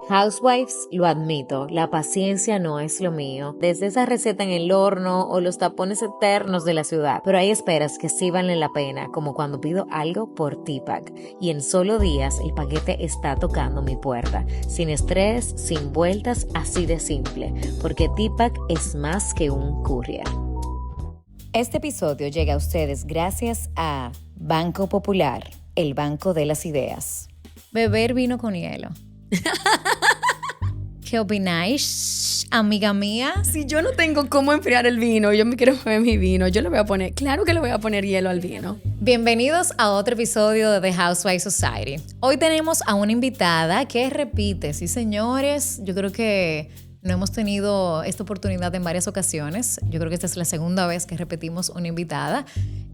Housewives, lo admito, la paciencia no es lo mío. Desde esa receta en el horno o los tapones eternos de la ciudad. Pero hay esperas que sí valen la pena, como cuando pido algo por T-Pack. Y en solo días el paquete está tocando mi puerta. Sin estrés, sin vueltas, así de simple. Porque T-Pack es más que un courier. Este episodio llega a ustedes gracias a Banco Popular, el banco de las ideas. Beber vino con hielo. ¿Qué opináis, amiga mía? Si yo no tengo cómo enfriar el vino, yo me quiero beber mi vino, yo le voy a poner, claro que le voy a poner hielo al vino. Bienvenidos a otro episodio de The Housewives Society. Hoy tenemos a una invitada que repite, sí señores, yo creo que no hemos tenido esta oportunidad en varias ocasiones. Yo creo que esta es la segunda vez que repetimos una invitada.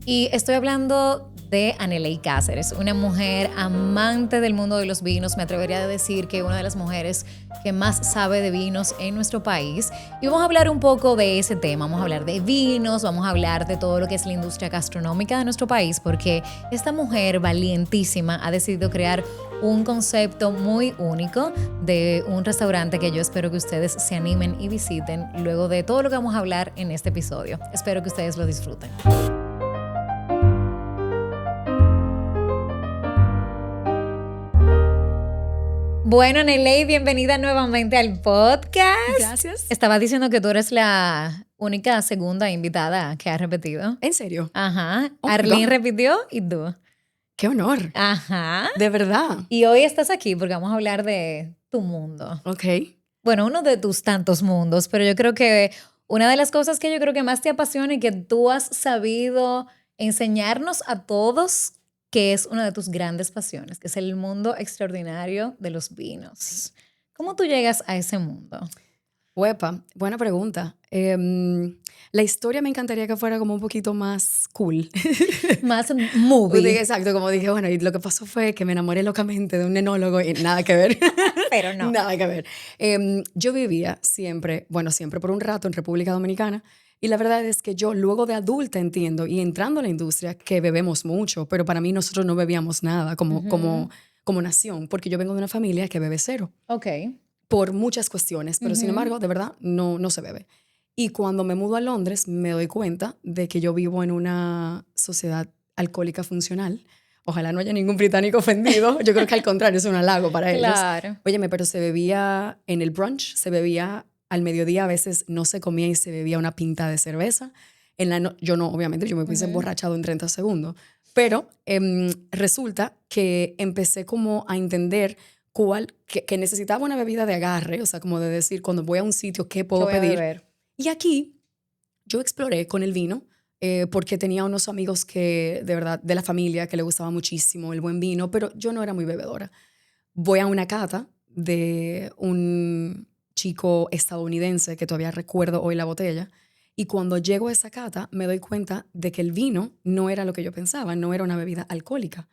Y estoy hablando de Annelei Cáceres, una mujer amante del mundo de los vinos. Me atrevería a decir que una de las mujeres que más sabe de vinos en nuestro país. Y vamos a hablar un poco de ese tema. Vamos a hablar de vinos, vamos a hablar de todo lo que es la industria gastronómica de nuestro país, porque esta mujer valientísima ha decidido crear un concepto muy único de un restaurante que yo espero que ustedes se animen y visiten luego de todo lo que vamos a hablar en este episodio. Espero que ustedes lo disfruten. Bueno, Annelei, bienvenida nuevamente al podcast. Gracias. Estaba diciendo que tú eres la única segunda invitada que ha repetido. ¿En serio? Ajá. Oh, Arlene perdón. repitió y tú. ¡Qué honor! Ajá. De verdad. Y hoy estás aquí porque vamos a hablar de tu mundo. Ok. Bueno, uno de tus tantos mundos, pero yo creo que una de las cosas que yo creo que más te apasiona y que tú has sabido enseñarnos a todos, que es una de tus grandes pasiones, que es el mundo extraordinario de los vinos. ¿Cómo tú llegas a ese mundo? Huepa, buena pregunta. La historia me encantaría que fuera como un poquito más cool. Más movie. Exacto, como dije, bueno, y lo que pasó fue que me enamoré locamente de un enólogo y nada que ver. Pero no. Nada que ver. Yo vivía siempre por un rato en República Dominicana y la verdad es que yo luego de adulta entiendo y entrando a la industria que bebemos mucho, pero para mí nosotros no bebíamos nada como nación, porque yo vengo de una familia que bebe cero. Ok. Por muchas cuestiones, pero sin embargo, de verdad, no se bebe. Y cuando me mudo a Londres, me doy cuenta de que yo vivo en una sociedad alcohólica funcional. Ojalá no haya ningún británico ofendido. Yo creo que al contrario, es un halago para ellos. Claro. Óyeme, pero se bebía en el brunch, se bebía al mediodía, a veces no se comía y se bebía una pinta de cerveza. Yo no, obviamente, yo me hubiese emborrachado en 30 segundos. Pero resulta que empecé como a entender que necesitaba una bebida de agarre, o sea, como de decir, cuando voy a un sitio, ¿qué puedo pedir? Beber. Y aquí yo exploré con el vino, porque tenía unos amigos que, de verdad, de la familia, que le gustaba muchísimo el buen vino, pero yo no era muy bebedora. Voy a una cata de un chico estadounidense, que todavía recuerdo hoy la botella, y cuando llego a esa cata me doy cuenta de que el vino no era lo que yo pensaba, no era una bebida alcohólica,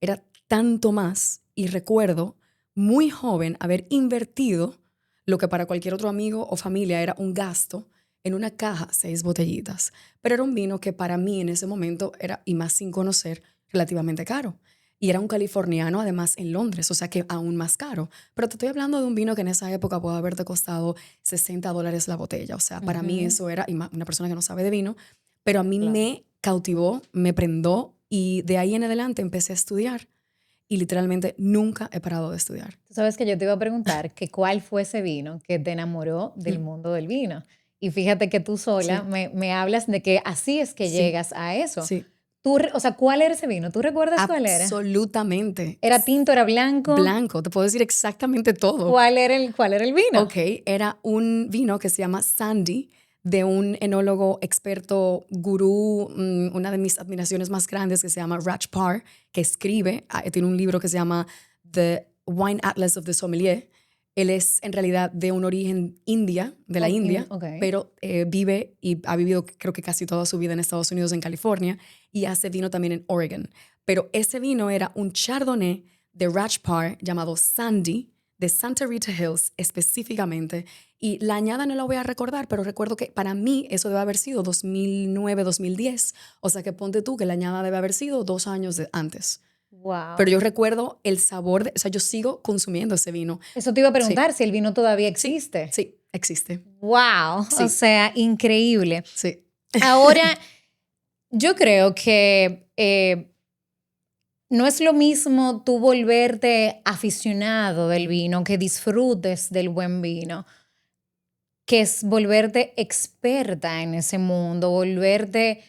era tanto más, y recuerdo muy joven haber invertido lo que para cualquier otro amigo o familia era un gasto en una caja, 6 botellitas. Pero era un vino que para mí en ese momento era, y más sin conocer, relativamente caro. Y era un californiano, además, en Londres, o sea que aún más caro. Pero te estoy hablando de un vino que en esa época puede haberte costado $60 la botella. O sea, para mí eso era, y una persona que no sabe de vino, pero a mí me cautivó, me prendó, y de ahí en adelante empecé a estudiar. Y literalmente nunca he parado de estudiar. Tú sabes que yo te iba a preguntar que cuál fue ese vino que te enamoró del mundo del vino. Y fíjate que tú sola me hablas de que así es que llegas a eso. Sí. O sea, ¿cuál era ese vino? ¿Tú recuerdas cuál era? Absolutamente. ¿Era tinto, era blanco? Blanco, te puedo decir exactamente todo. ¿Cuál era el vino? Ok, era un vino que se llama Sandy, de un enólogo experto, gurú, una de mis admiraciones más grandes, que se llama Raj Parr, que escribe, tiene un libro que se llama The Wine Atlas of the Sommelier. Él es en realidad de un origen de la India, pero vive y ha vivido creo que casi toda su vida en Estados Unidos, en California, y hace vino también en Oregon. Pero ese vino era un Chardonnay de Raj Parr llamado Sandy, de Santa Rita Hills específicamente. Y la añada no la voy a recordar, pero recuerdo que para mí eso debe haber sido 2009, 2010. O sea que ponte tú que la añada debe haber sido 2 años antes. Wow. Pero yo recuerdo el sabor, o sea, yo sigo consumiendo ese vino. Eso te iba a Sí, preguntar si el vino todavía existe. sí, existe. Wow. O Sí, sea, increíble. sí. Ahora, yo creo que no es lo mismo tú volverte aficionado del vino, que disfrutes del buen vino, que es volverte experta en ese mundo, volverte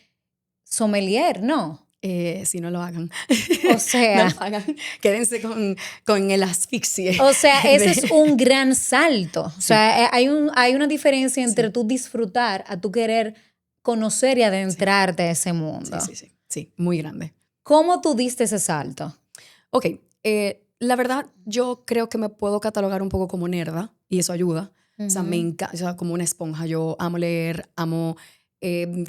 sommelier, ¿no? Si no lo hagan. O No lo sea, hagan. Quédense con el asfixie. ese es un gran salto. O Sí, sea, hay una diferencia entre sí, tú disfrutar a tú querer conocer y sí, adentrarte a ese mundo. sí, sí, sí, sí, muy grande. ¿Cómo tú diste ese salto? Ok, la verdad, yo creo que me puedo catalogar un poco como nerda y eso ayuda. O sea, me Ujú. encanta, o sea, como una esponja. Yo amo leer, amo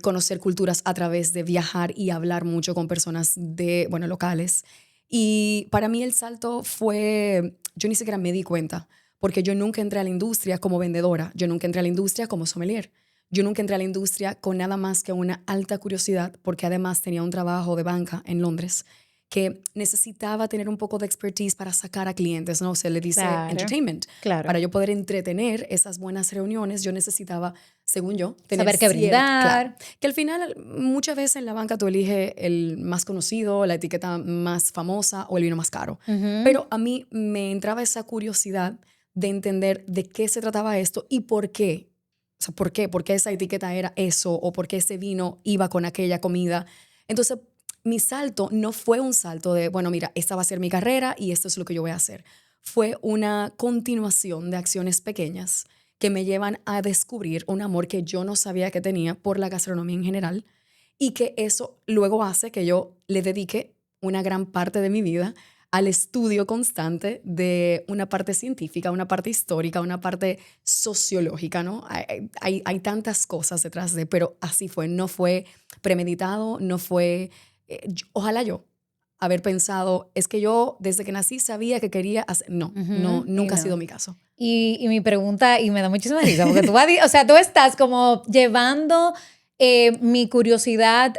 conocer culturas a través de viajar y hablar mucho con personas de, bueno, locales. Y para mí el salto fue, yo ni siquiera me di cuenta, porque yo nunca entré a la industria como vendedora, yo nunca entré a la industria como sommelier. Yo nunca entré a la industria con nada más que una alta curiosidad, porque además tenía un trabajo de banca en Londres que necesitaba tener un poco de expertise para sacar a clientes, ¿no? Se le dice Claro, entertainment. claro. Para yo poder entretener esas buenas reuniones, yo necesitaba, según yo, tener Saber qué cierto, claro, brindar. que al final muchas veces en la banca tú eliges el más conocido, la etiqueta más famosa o el vino más caro. Ujú. Pero a mí me entraba esa curiosidad de entender de qué se trataba esto y por qué. O sea, ¿por qué? ¿Por qué esa etiqueta era eso? ¿O por qué ese vino iba con aquella comida? Entonces, mi salto no fue un salto de, bueno, mira, esta va a ser mi carrera y esto es lo que yo voy a hacer. Fue una continuación de acciones pequeñas que me llevan a descubrir un amor que yo no sabía que tenía por la gastronomía en general y que eso luego hace que yo le dedique una gran parte de mi vida al estudio constante de una parte científica, una parte histórica, una parte sociológica, ¿no? Hay tantas cosas detrás de, pero así fue, no fue premeditado, no fue, ojalá yo haber pensado, es que yo desde que nací sabía que quería hacer, no, no, Ujú. Y nunca ha sido no. mi caso. Y mi pregunta, y me da muchísima risa, porque o sea, tú estás como llevando mi curiosidad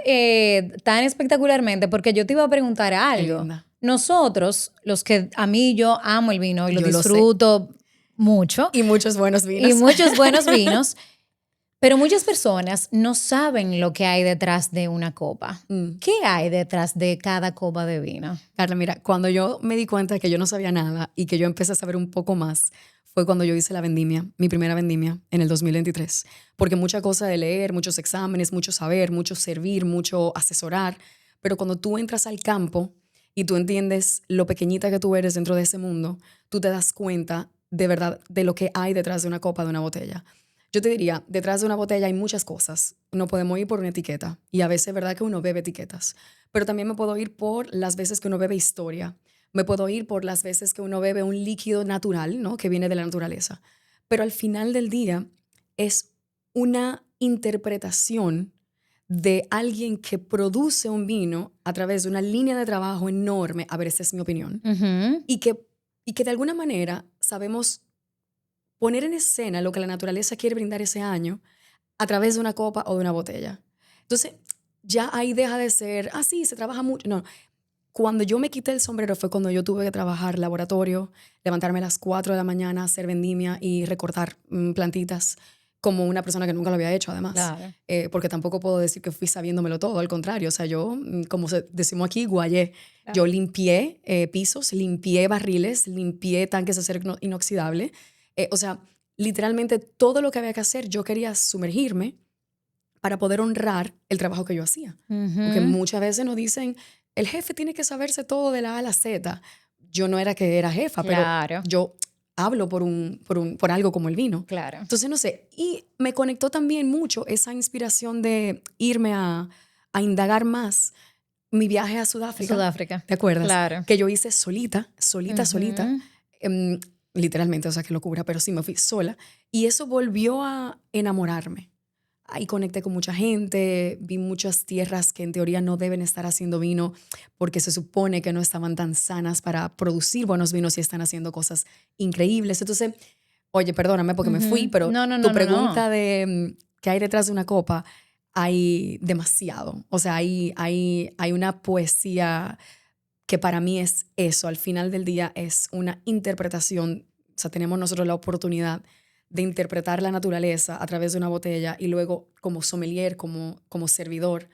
tan espectacularmente, porque yo te iba a preguntar Qué algo. linda. Nosotros, los que a mí yo amo el vino y lo Yo lo sé. disfruto mucho, Y muchos buenos y vinos. muchos buenos vinos, pero muchas personas no saben lo que hay detrás de una copa. Mm. ¿Qué hay detrás de cada copa de vino? Carla, mira, cuando yo me di cuenta que yo no sabía nada y que yo empecé a saber un poco más, fue cuando yo hice la vendimia, mi primera vendimia, en el 2023. Porque mucha cosa de leer, muchos exámenes, mucho saber, mucho servir, mucho asesorar. Pero cuando tú entras al campo y tú entiendes lo pequeñita que tú eres dentro de ese mundo, tú te das cuenta de verdad de lo que hay detrás de una copa, de una botella. Yo te diría, detrás de una botella hay muchas cosas. No podemos ir por una etiqueta. Y a veces es verdad que uno bebe etiquetas. Pero también me puedo ir por las veces que uno bebe historia. Me puedo ir por las veces que uno bebe un líquido natural, ¿no? Que viene de la naturaleza. Pero al final del día es una interpretación de alguien que produce un vino a través de una línea de trabajo enorme. A ver, esa es mi opinión. Ujú. Y que de alguna manera sabemos poner en escena lo que la naturaleza quiere brindar ese año a través de una copa o de una botella. Entonces, ya ahí deja de ser, sí, se trabaja mucho. No, cuando yo me quité el sombrero fue cuando yo tuve que trabajar laboratorio, levantarme a las 4 de la mañana, hacer vendimia y recortar plantitas como una persona que nunca lo había hecho, además. Claro. Porque tampoco puedo decir que fui sabiéndomelo todo, al contrario. O sea, yo, como decimos aquí, guayé. Claro. Yo limpié pisos, limpié barriles, limpié tanques de acero inoxidable. O sea, literalmente todo lo que había que hacer, yo quería sumergirme para poder honrar el trabajo que yo hacía. Porque Ujú. muchas veces nos dicen, el jefe tiene que saberse todo de la A a la Z. Yo no era que era jefa, pero Claro, yo hablo por algo como el vino. claro. Entonces, no sé, y me conectó también mucho esa inspiración de irme a indagar más mi viaje a Sudáfrica. Sudáfrica. ¿Te acuerdas? Claro. Que yo hice solita, solita, Ujú. literalmente, o sea, qué locura, pero sí me fui sola. Y eso volvió a enamorarme. Ahí conecté con mucha gente, vi muchas tierras que en teoría no deben estar haciendo vino porque se supone que no estaban tan sanas para producir buenos vinos y están haciendo cosas increíbles. Entonces, oye, perdóname porque me fui, Ujú. pero No, no, tu no, no, pregunta no. de qué hay detrás de una copa, hay demasiado. O sea, hay una poesía que para mí es eso. Al final del día es una interpretación. O sea, tenemos nosotros la oportunidad de interpretar la naturaleza a través de una botella y luego como sommelier, como servidor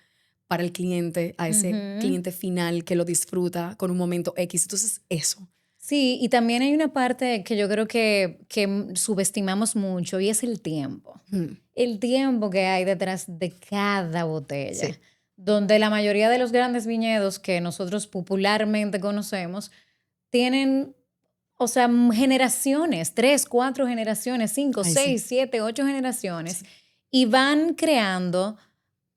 para el cliente, a ese cliente final que lo disfruta con un momento X. Entonces, eso. Sí, y también hay una parte que yo creo que subestimamos mucho y es el tiempo. El tiempo que hay detrás de cada botella. Sí. Donde la mayoría de los grandes viñedos que nosotros popularmente conocemos tienen, o sea, generaciones, 3, 4 generaciones, 5, Ay, 6, sí. 7, 8 generaciones, y van creando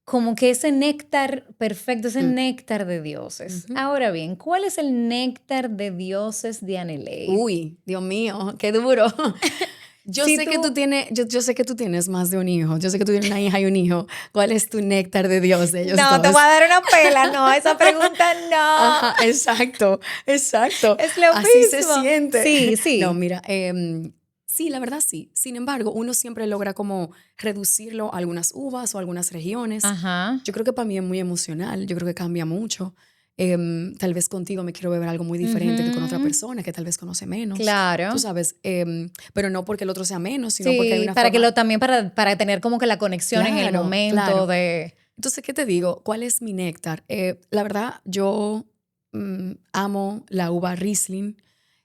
como que ese néctar perfecto, ese néctar de dioses. Ahora bien, ¿cuál es el néctar de dioses de Aneley? Uy, Dios mío, qué duro. Yo Si sé que tú- tú tienes, yo sé que tú tienes más de un hijo. Yo sé que tú tienes una hija y un hijo. ¿Cuál es tu néctar de Dios de ellos No, dos? te voy a dar una pela, no, esa pregunta no. Ajá, exacto, exacto. Es lo Así se mismo. siente. Sí, sí. No, mira, sí, la verdad sí. Sin embargo, uno siempre logra como reducirlo a algunas uvas o algunas regiones. Ajá. Yo creo que para mí es muy emocional. Yo creo que cambia mucho. Tal vez contigo me quiero beber algo muy diferente que con otra persona que tal vez conoce menos. Claro. Tú sabes, pero no porque el otro sea menos, sino porque hay Sí, una para forma. que también para tener como que la conexión en el Claro, momento claro. de... Entonces, ¿qué te digo? ¿Cuál es mi néctar? La verdad, yo amo la uva Riesling,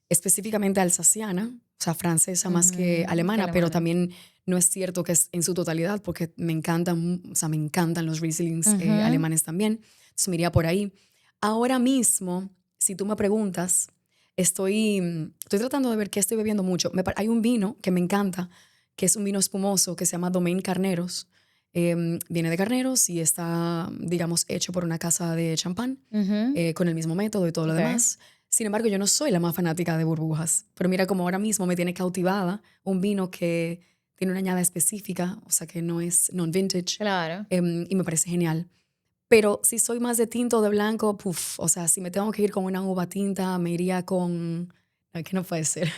específicamente alsaciana, o sea, francesa más que alemana, pero también no es cierto que es en su totalidad, porque me encantan, o sea, me encantan los Rieslings alemanes también. Entonces, me iría por ahí. Ahora mismo, si tú me preguntas, estoy tratando de ver qué estoy bebiendo mucho. Hay un vino que me encanta, que es un vino espumoso que se llama Domaine Carneros. Viene de Carneros y está, digamos, hecho por una casa de champán con el mismo método y todo lo demás. Sin embargo, yo no soy la más fanática de burbujas. Pero mira como ahora mismo me tiene cautivada un vino que tiene una añada específica, o sea, que no es non-vintage. Claro. Y me parece genial. Pero si soy más de tinto o de blanco, o sea, si me tengo que ir con una uva tinta, me iría con... Ay, que no puede ser.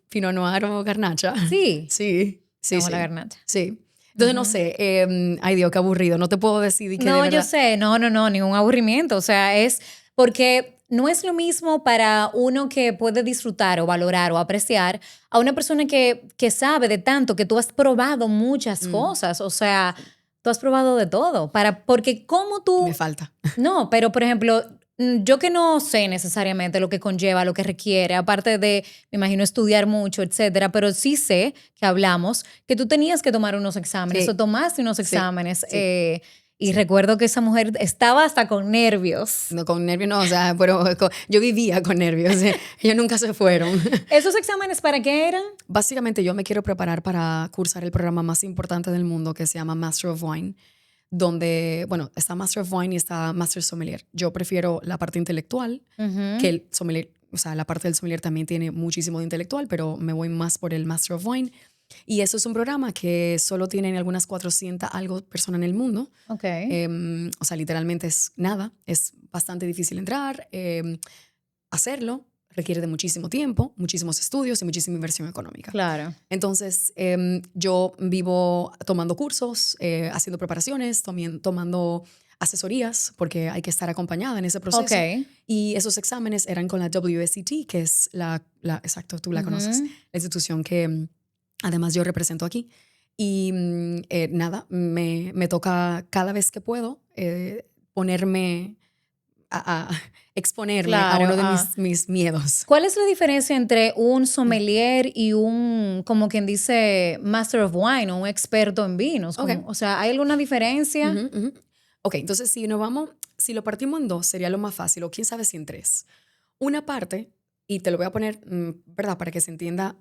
Pinot Noir o Garnacha. Sí. Sí, sí, Como la sí. garnacha. Sí. Entonces, no sé, ay Dios, qué aburrido. No te puedo decidir que de No, verdad... yo sé, no, ningún aburrimiento. O sea, es porque no es lo mismo para uno que puede disfrutar o valorar o apreciar a una persona que sabe de tanto, que tú has probado muchas cosas. O sea, tú has probado de todo. Porque como tú... Me falta. No, pero por ejemplo, yo que no sé necesariamente lo que conlleva, lo que requiere, aparte de, me imagino, estudiar mucho, etcétera, pero sí sé que hablamos que tú tenías que tomar unos exámenes o Sí, tomaste unos sí, exámenes. sí, Y sí. recuerdo que esa mujer estaba hasta con nervios. No, con nervios no, o sea, pero yo vivía con nervios. Ellos nunca se fueron. ¿Esos exámenes para qué eran? Básicamente yo me quiero preparar para cursar el programa más importante del mundo que se llama Master of Wine, donde, bueno, está Master of Wine y está Master Sommelier. Yo prefiero la parte intelectual, que el sommelier, o sea, la parte del sommelier también tiene muchísimo de intelectual, pero me voy más por el Master of Wine. Y eso es un programa que solo tienen algunas 400 algo personas en el mundo. Ok. O sea, literalmente es nada. Es bastante difícil entrar. Hacerlo requiere de muchísimo tiempo, muchísimos estudios y muchísima inversión económica. Claro. Entonces, yo vivo tomando cursos, haciendo preparaciones, tomando asesorías, porque hay que estar acompañada en ese proceso. Ok. Y esos exámenes eran con la WSET, que es exacto, tú la conoces, la institución que además yo represento aquí. Y nada, me toca cada vez que puedo ponerme a exponerme a Claro. uno de mis miedos. ¿Cuál es la diferencia entre un sommelier y un, como quien dice, master of wine o un experto en vinos? Ok. O sea, ¿hay alguna diferencia? Ok, entonces si lo partimos en dos, sería lo más fácil, o quién sabe si en tres. Una parte, y te lo voy a poner, ¿verdad? Para que se entienda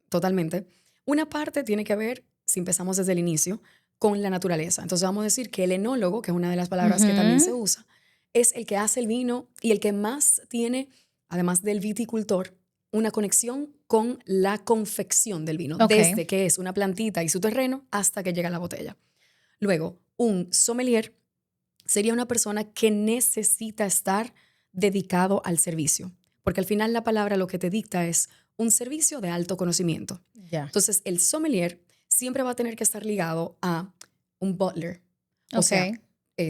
totalmente. Una parte tiene que ver, si empezamos desde el inicio, con la naturaleza. Entonces vamos a decir que el enólogo, que es una de las palabras que también se usa, es el que hace el vino y el que más tiene, además del viticultor, una conexión con la confección del vino, Ok. desde que es una plantita y su terreno hasta que llega a la botella. Luego, un sommelier sería una persona que necesita estar dedicado al servicio, porque al final la palabra lo que te dicta es un servicio de alto conocimiento. Ya. Entonces, el sommelier siempre va a tener que estar ligado a un butler. O Ok. sea,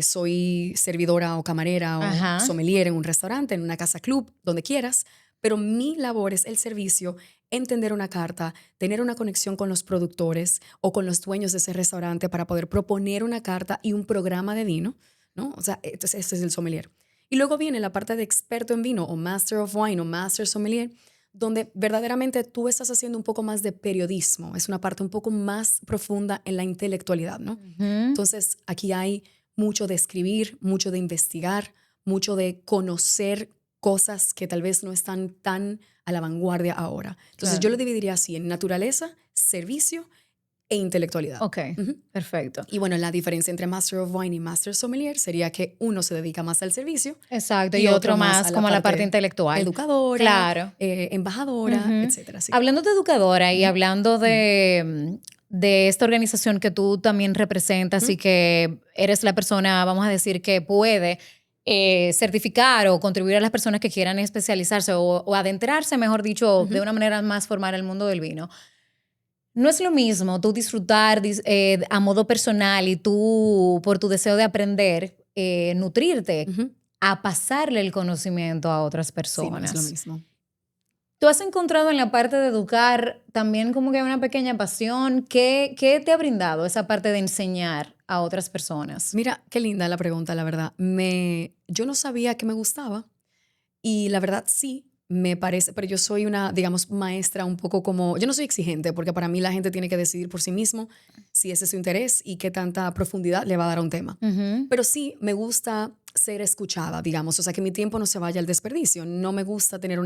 soy servidora o camarera Ajá. o sommelier en un restaurante, en una casa club, donde quieras, pero mi labor es el servicio, entender una carta, tener una conexión con los productores o con los dueños de ese restaurante para poder proponer una carta y un programa de vino, ¿no? O sea, entonces ese es el sommelier. Y luego viene la parte de experto en vino o Master of Wine o Master Sommelier, donde verdaderamente tú estás haciendo un poco más de periodismo. Es una parte un poco más profunda en la intelectualidad, ¿no? Entonces, aquí hay mucho de escribir, mucho de investigar, mucho de conocer cosas que tal vez no están tan a la vanguardia ahora. Entonces, yo lo dividiría así, en naturaleza, servicio e intelectualidad. Ok, perfecto. Y bueno, la diferencia entre Master of Wine y Master Sommelier sería que uno se dedica más al servicio. Exacto, y otro más como a la parte intelectual. Educadora, claro. Embajadora, etcétera. Sí. Hablando de educadora y hablando de esta organización que tú también representas y que eres la persona, vamos a decir, que puede certificar o contribuir a las personas que quieran especializarse o adentrarse, mejor dicho, de una manera más formal al mundo del vino. No es lo mismo tú disfrutar a modo personal y tú, por tu deseo de aprender, nutrirte, a pasarle el conocimiento a otras personas. Sí, no es lo mismo. ¿Tú has encontrado en la parte de educar también como que una pequeña pasión? ¿Qué te ha brindado esa parte de enseñar a otras personas? Mira, qué linda la pregunta, la verdad. Yo no sabía que me gustaba y la verdad sí, me parece, pero yo soy una, digamos, maestra un poco como, yo no soy exigente porque para mí la gente tiene que decidir por sí mismo si ese es su interés y qué tanta profundidad le va a dar a un tema. Pero sí, me gusta ser escuchada, digamos, o sea, que mi tiempo no se vaya al desperdicio. No me gusta tener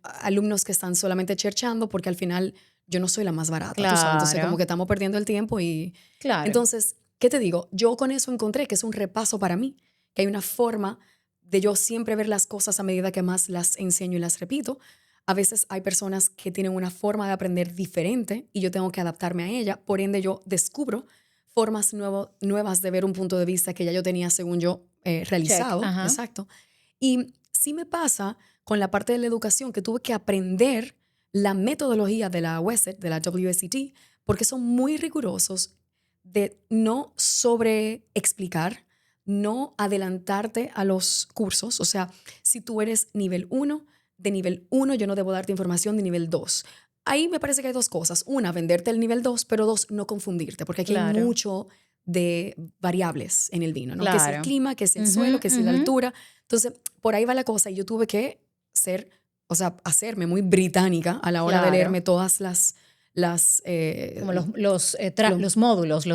alumnos que están solamente cherchando porque al final yo no soy la más barata, claro. tú sabes, entonces como que estamos perdiendo el tiempo y... Claro. Entonces, ¿qué te digo? Yo con eso encontré que es un repaso para mí, que hay una forma de yo siempre ver las cosas a medida que más las enseño y las repito. A veces hay personas que tienen una forma de aprender diferente y yo tengo que adaptarme a ella, por ende yo descubro formas nuevas de ver un punto de vista que ya yo tenía según yo realizado. Exacto. Y sí me pasa con la parte de la educación que tuve que aprender la metodología de la WSET, de la WSET, porque son muy rigurosos de no sobreexplicar, no adelantarte a los cursos. O sea, si tú eres nivel 1, de nivel 1 yo no debo darte información de nivel 2. Ahí me parece que hay dos cosas. Una, venderte el nivel 2, pero dos, no confundirte, porque aquí hay mucho de variables en el vino, ¿no? Que es el clima, que es el suelo, que es la altura. Entonces, por ahí va la cosa y yo tuve que hacerme muy británica a la hora de leerme todas como los módulos,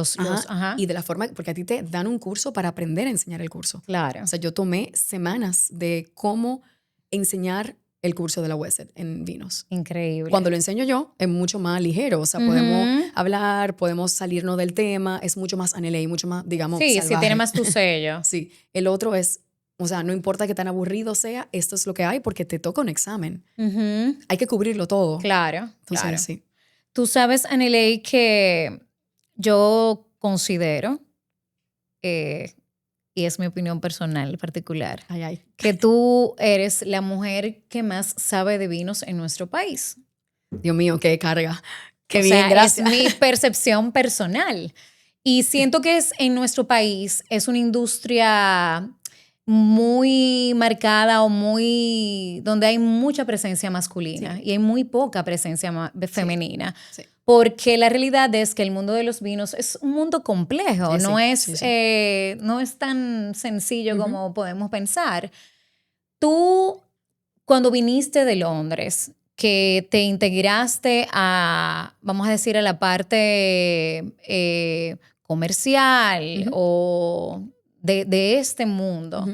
y de la forma, porque a ti te dan un curso para aprender a enseñar el curso. Claro. O sea, yo tomé semanas de cómo enseñar el curso de la WSET en vinos. Increíble. Cuando lo enseño yo, es mucho más ligero. O sea, podemos hablar, podemos salirnos del tema, es mucho más anhelé y mucho más, digamos, salvaje. Sí, tiene más tu sello. Sí. El otro es, o sea, no importa que tan aburrido sea, esto es lo que hay porque te toca un examen. Hay que cubrirlo todo. Claro, Entonces, claro. sí. Tú sabes, Anilei, que yo considero, y es mi opinión personal particular, que tú eres la mujer que más sabe de vinos en nuestro país. Dios mío, qué carga. Qué bien, gracias. Es mi percepción personal. Y siento que en nuestro país es una industria muy marcada o donde hay mucha presencia masculina y hay muy poca presencia femenina. Sí. Porque la realidad es que el mundo de los vinos es un mundo complejo, no es tan sencillo como podemos pensar. Tú, cuando viniste de Londres, que te integraste vamos a decir, a la parte comercial o de este mundo,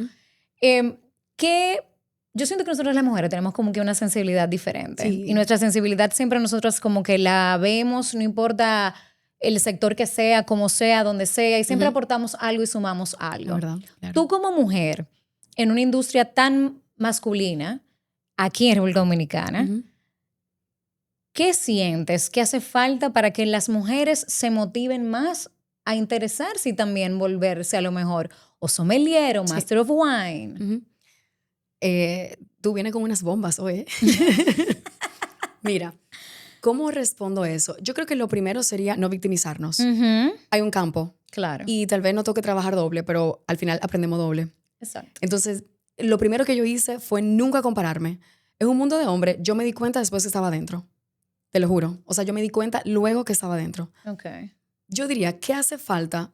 yo siento que nosotros las mujeres tenemos como que una sensibilidad diferente. Sí. Y nuestra sensibilidad siempre nosotros como que la vemos, no importa el sector que sea, como sea, donde sea, y siempre aportamos algo y sumamos algo. La verdad, claro. Tú como mujer, en una industria tan masculina, aquí en República Dominicana, ¿qué sientes que hace falta para que las mujeres se motiven más a interesarse y también volverse a lo mejor o sommelier o Master of Wine? Tú vienes con unas bombas hoy. Mira, ¿cómo respondo eso? Yo creo que lo primero sería no victimizarnos. Hay un campo Claro. y tal vez no tengo que trabajar doble, pero al final aprendemos doble. Exacto. Entonces, lo primero que yo hice fue nunca compararme. En un mundo de hombres, yo me di cuenta después que estaba dentro. Te lo juro. O sea, yo me di cuenta luego que estaba dentro. Ok. Yo diría, ¿qué hace falta?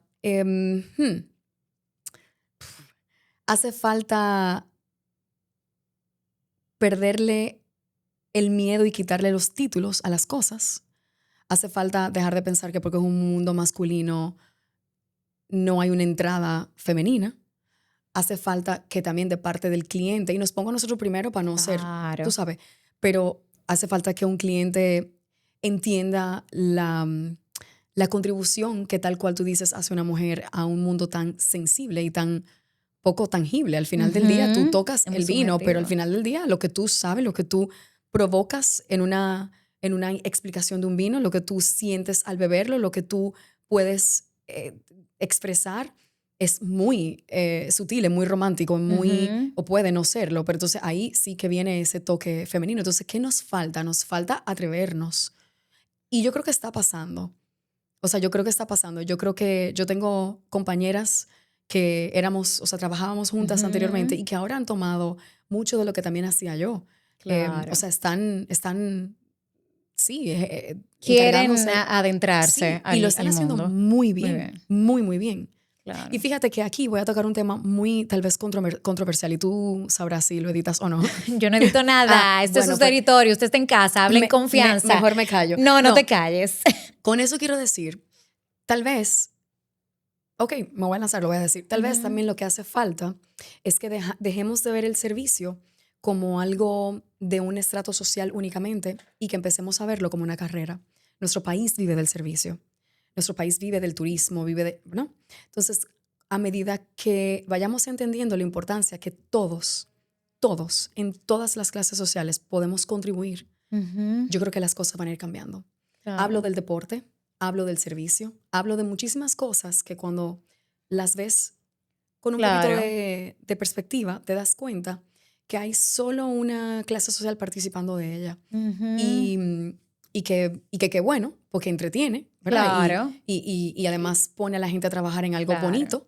Hace falta perderle el miedo y quitarle los títulos a las cosas. Hace falta dejar de pensar que porque es un mundo masculino no hay una entrada femenina. Hace falta que también de parte del cliente, y nos pongo a nosotros primero para no ser, Claro. tú sabes, pero hace falta que un cliente entienda la contribución que tal cual tú dices hace una mujer a un mundo tan sensible y tan poco tangible. Al final del día tú tocas Es muy el vino, pero al subjetivo. final del día lo que tú sabes, lo que tú provocas en una explicación de un vino, lo que tú sientes al beberlo, lo que tú puedes expresar es muy sutil, es muy romántico, es muy, o puede no serlo, pero entonces ahí sí que viene ese toque femenino. Entonces, ¿qué nos falta? Nos falta atrevernos. Y yo creo que está pasando. O sea, yo creo que está pasando. Yo creo que yo tengo compañeras que éramos, o sea, trabajábamos juntas anteriormente y que ahora han tomado mucho de lo que también hacía yo. Claro. O sea, están sí, Quieren encargándose. adentrarse Sí, y lo están al haciendo mundo. muy Muy bien, bien. muy, muy bien. Claro. Y fíjate que aquí voy a tocar un tema muy, tal vez, controversial y tú sabrás si lo editas o no. Yo no edito nada. Este es bueno, su pues, territorio. Usted está en casa. Habla en confianza. Mejor me callo. No te calles. Con eso quiero decir, tal vez, ok, me voy a lanzar, lo voy a decir, tal vez también lo que hace falta es que dejemos de ver el servicio como algo de un estrato social únicamente y que empecemos a verlo como una carrera. Nuestro país vive del servicio. Nuestro país vive del turismo, vive de, ¿no? Entonces, a medida que vayamos entendiendo la importancia que todos, en todas las clases sociales podemos contribuir, yo creo que las cosas van a ir cambiando. Claro. Hablo del deporte, hablo del servicio, hablo de muchísimas cosas que cuando las ves con un poquito de perspectiva, te das cuenta que hay solo una clase social participando de ella. Y que bueno, porque entretiene, ¿verdad? Claro. Y además pone a la gente a trabajar en algo bonito.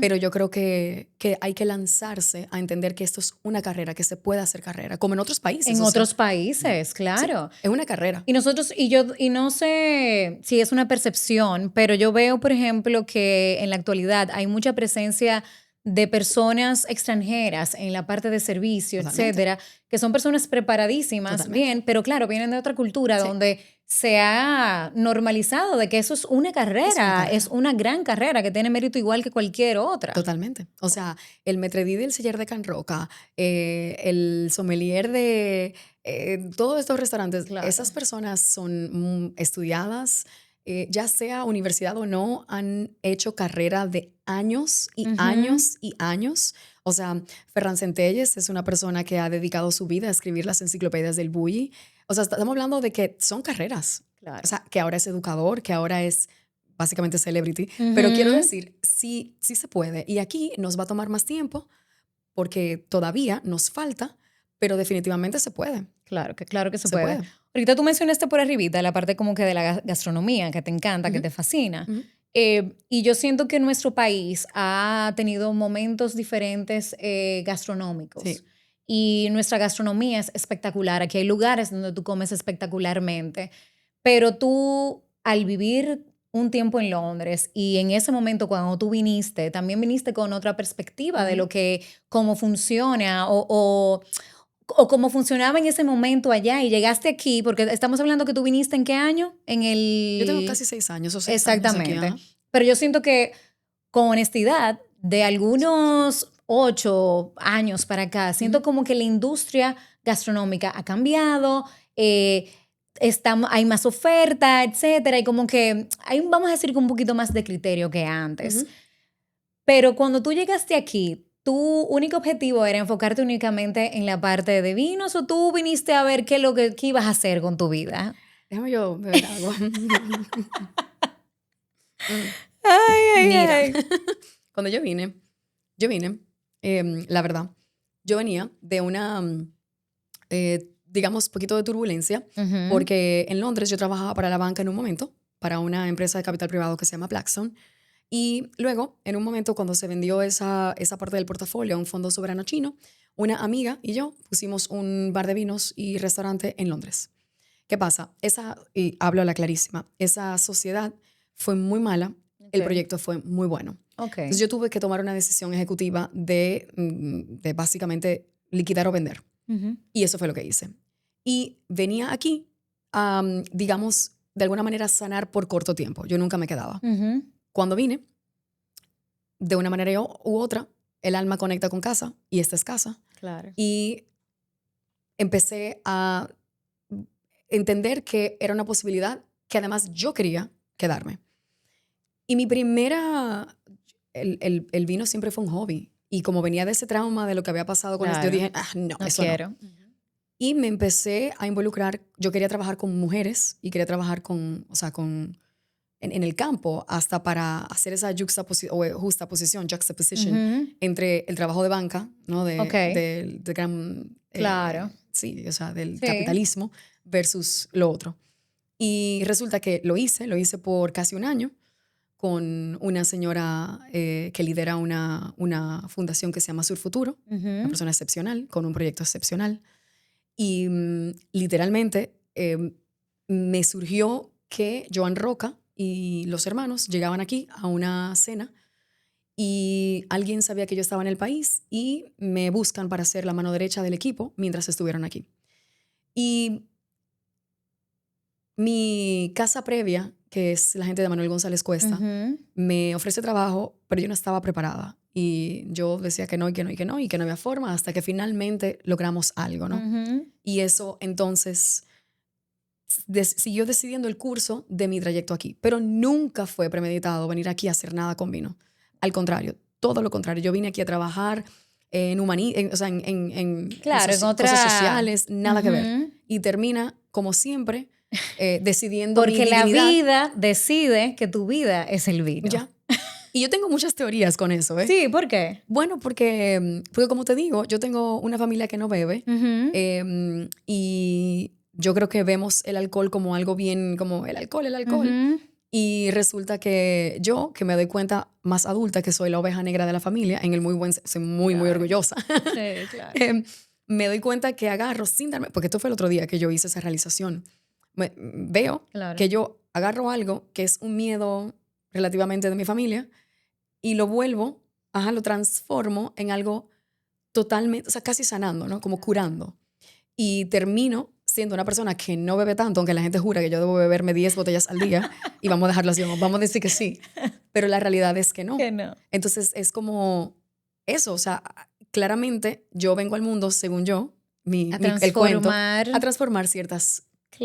Pero yo creo que hay que lanzarse a entender que esto es una carrera, que se puede hacer carrera, como en otros países. En otros países, claro. Sí, es una carrera. Y nosotros, y no sé si es una percepción, pero yo veo, por ejemplo, que en la actualidad hay mucha presencia de personas extranjeras en la parte de servicio, Totalmente. etcétera, que son personas preparadísimas, Totalmente. bien, pero claro, vienen de otra cultura Sí. donde se ha normalizado de que eso es una carrera, es una gran carrera que tiene mérito igual que cualquier otra. Totalmente. O sea, el metredí del Celler de Can Roca, el sommelier de todos estos restaurantes, Claro. esas personas son estudiadas, ya sea universidad o no, han hecho carrera de años y años y años. O sea, Ferran Centelles es una persona que ha dedicado su vida a escribir las enciclopedias del Bulli. O sea, estamos hablando de que son carreras. Claro. O sea, que ahora es educador, que ahora es básicamente celebrity. Pero quiero decir, sí se puede. Y aquí nos va a tomar más tiempo porque todavía nos falta, pero definitivamente se puede. Claro que se puede. Ahorita tú mencionaste por arribita la parte como que de la gastronomía, que te encanta, que te fascina. Y yo siento que nuestro país ha tenido momentos diferentes gastronómicos. Sí. Y nuestra gastronomía es espectacular. Aquí hay lugares donde tú comes espectacularmente. Pero tú, al vivir un tiempo en Londres y en ese momento cuando tú viniste, también viniste con otra perspectiva de lo que, cómo funciona o cómo funcionaba en ese momento allá y llegaste aquí, porque estamos hablando que tú viniste ¿en qué año? Yo tengo casi 6 años o 6 Exactamente. años aquí. Pero yo siento que con honestidad, de algunos 8 años para acá, siento como que la industria gastronómica ha cambiado, hay más oferta, etcétera, y como que hay, vamos a decir, que un poquito más de criterio que antes. Pero cuando tú llegaste aquí, ¿tu único objetivo era enfocarte únicamente en la parte de vinos o tú viniste a ver qué es lo que ibas a hacer con tu vida? Déjame yo beber agua. Mira, Cuando yo vine, la verdad, yo venía de una, digamos, poquito de turbulencia, porque en Londres yo trabajaba para la banca en un momento, para una empresa de capital privado que se llama Blackstone, Y luego, en un momento cuando se vendió esa parte del portafolio a un fondo soberano chino, una amiga y yo pusimos un bar de vinos y restaurante en Londres. ¿Qué pasa? Y hablo a la clarísima, esa sociedad fue muy mala, el proyecto fue muy bueno. Entonces yo tuve que tomar una decisión ejecutiva de básicamente liquidar o vender. Y eso fue lo que hice. Y venía aquí a, digamos, de alguna manera sanar por corto tiempo. Yo nunca me quedaba. Cuando vine, de una manera u otra, el alma conecta con casa y esta es casa. Claro. Y empecé a entender que era una posibilidad que además yo quería quedarme. Y mi primera... El vino siempre fue un hobby. Y como venía de ese trauma, de lo que había pasado con eso, yo dije, no, eso quiero. no. Y me empecé a involucrar. Yo quería trabajar con mujeres y quería trabajar en el campo hasta para hacer esa juxtaposition entre el trabajo de banca, ¿no? Del gran... Claro. Sí, o sea, del capitalismo versus lo otro. Y resulta que lo hice por casi un año con una señora que lidera una fundación que se llama Sur Futuro, una persona excepcional, con un proyecto excepcional. Y literalmente me surgió que Joan Roca y los hermanos llegaban aquí a una cena y alguien sabía que yo estaba en el país y me buscan para ser la mano derecha del equipo mientras estuvieron aquí. Y mi casa previa, que es la gente de Manuel González Cuesta, me ofrece trabajo, pero yo no estaba preparada. Y yo decía que no, y que no, y que no, y que no había forma, hasta que finalmente logramos algo, ¿no? Y eso entonces siguió decidiendo el curso de mi trayecto aquí. Pero nunca fue premeditado venir aquí a hacer nada con vino. Al contrario, todo lo contrario. Yo vine aquí a trabajar en cosas sociales, nada que ver. Y termina, como siempre, decidiendo porque mi divinidad. La vida decide que tu vida es el vino. Ya. Y yo tengo muchas teorías con eso, ¿eh? Sí, ¿por qué? Bueno, porque como te digo, yo tengo una familia que no bebe y yo creo que vemos el alcohol como algo bien, como el alcohol. Y resulta que yo, que me doy cuenta más adulta que soy la oveja negra de la familia, en el muy buen, soy muy orgullosa. Sí, claro. Me doy cuenta que agarro sin darme, porque esto fue el otro día que yo hice esa realización. Veo que yo agarro algo que es un miedo relativamente de mi familia y lo vuelvo, lo transformo en algo totalmente, o sea, casi sanando, ¿no? Como curando. Y termino siendo una persona que no bebe tanto, aunque la gente jura que yo debo beberme 10 botellas al día y vamos a dejarlo así, vamos a decir que sí. Pero la realidad es que no. Que no. Entonces es como eso, o sea, claramente yo vengo al mundo, según yo, el cuento, a transformar ciertas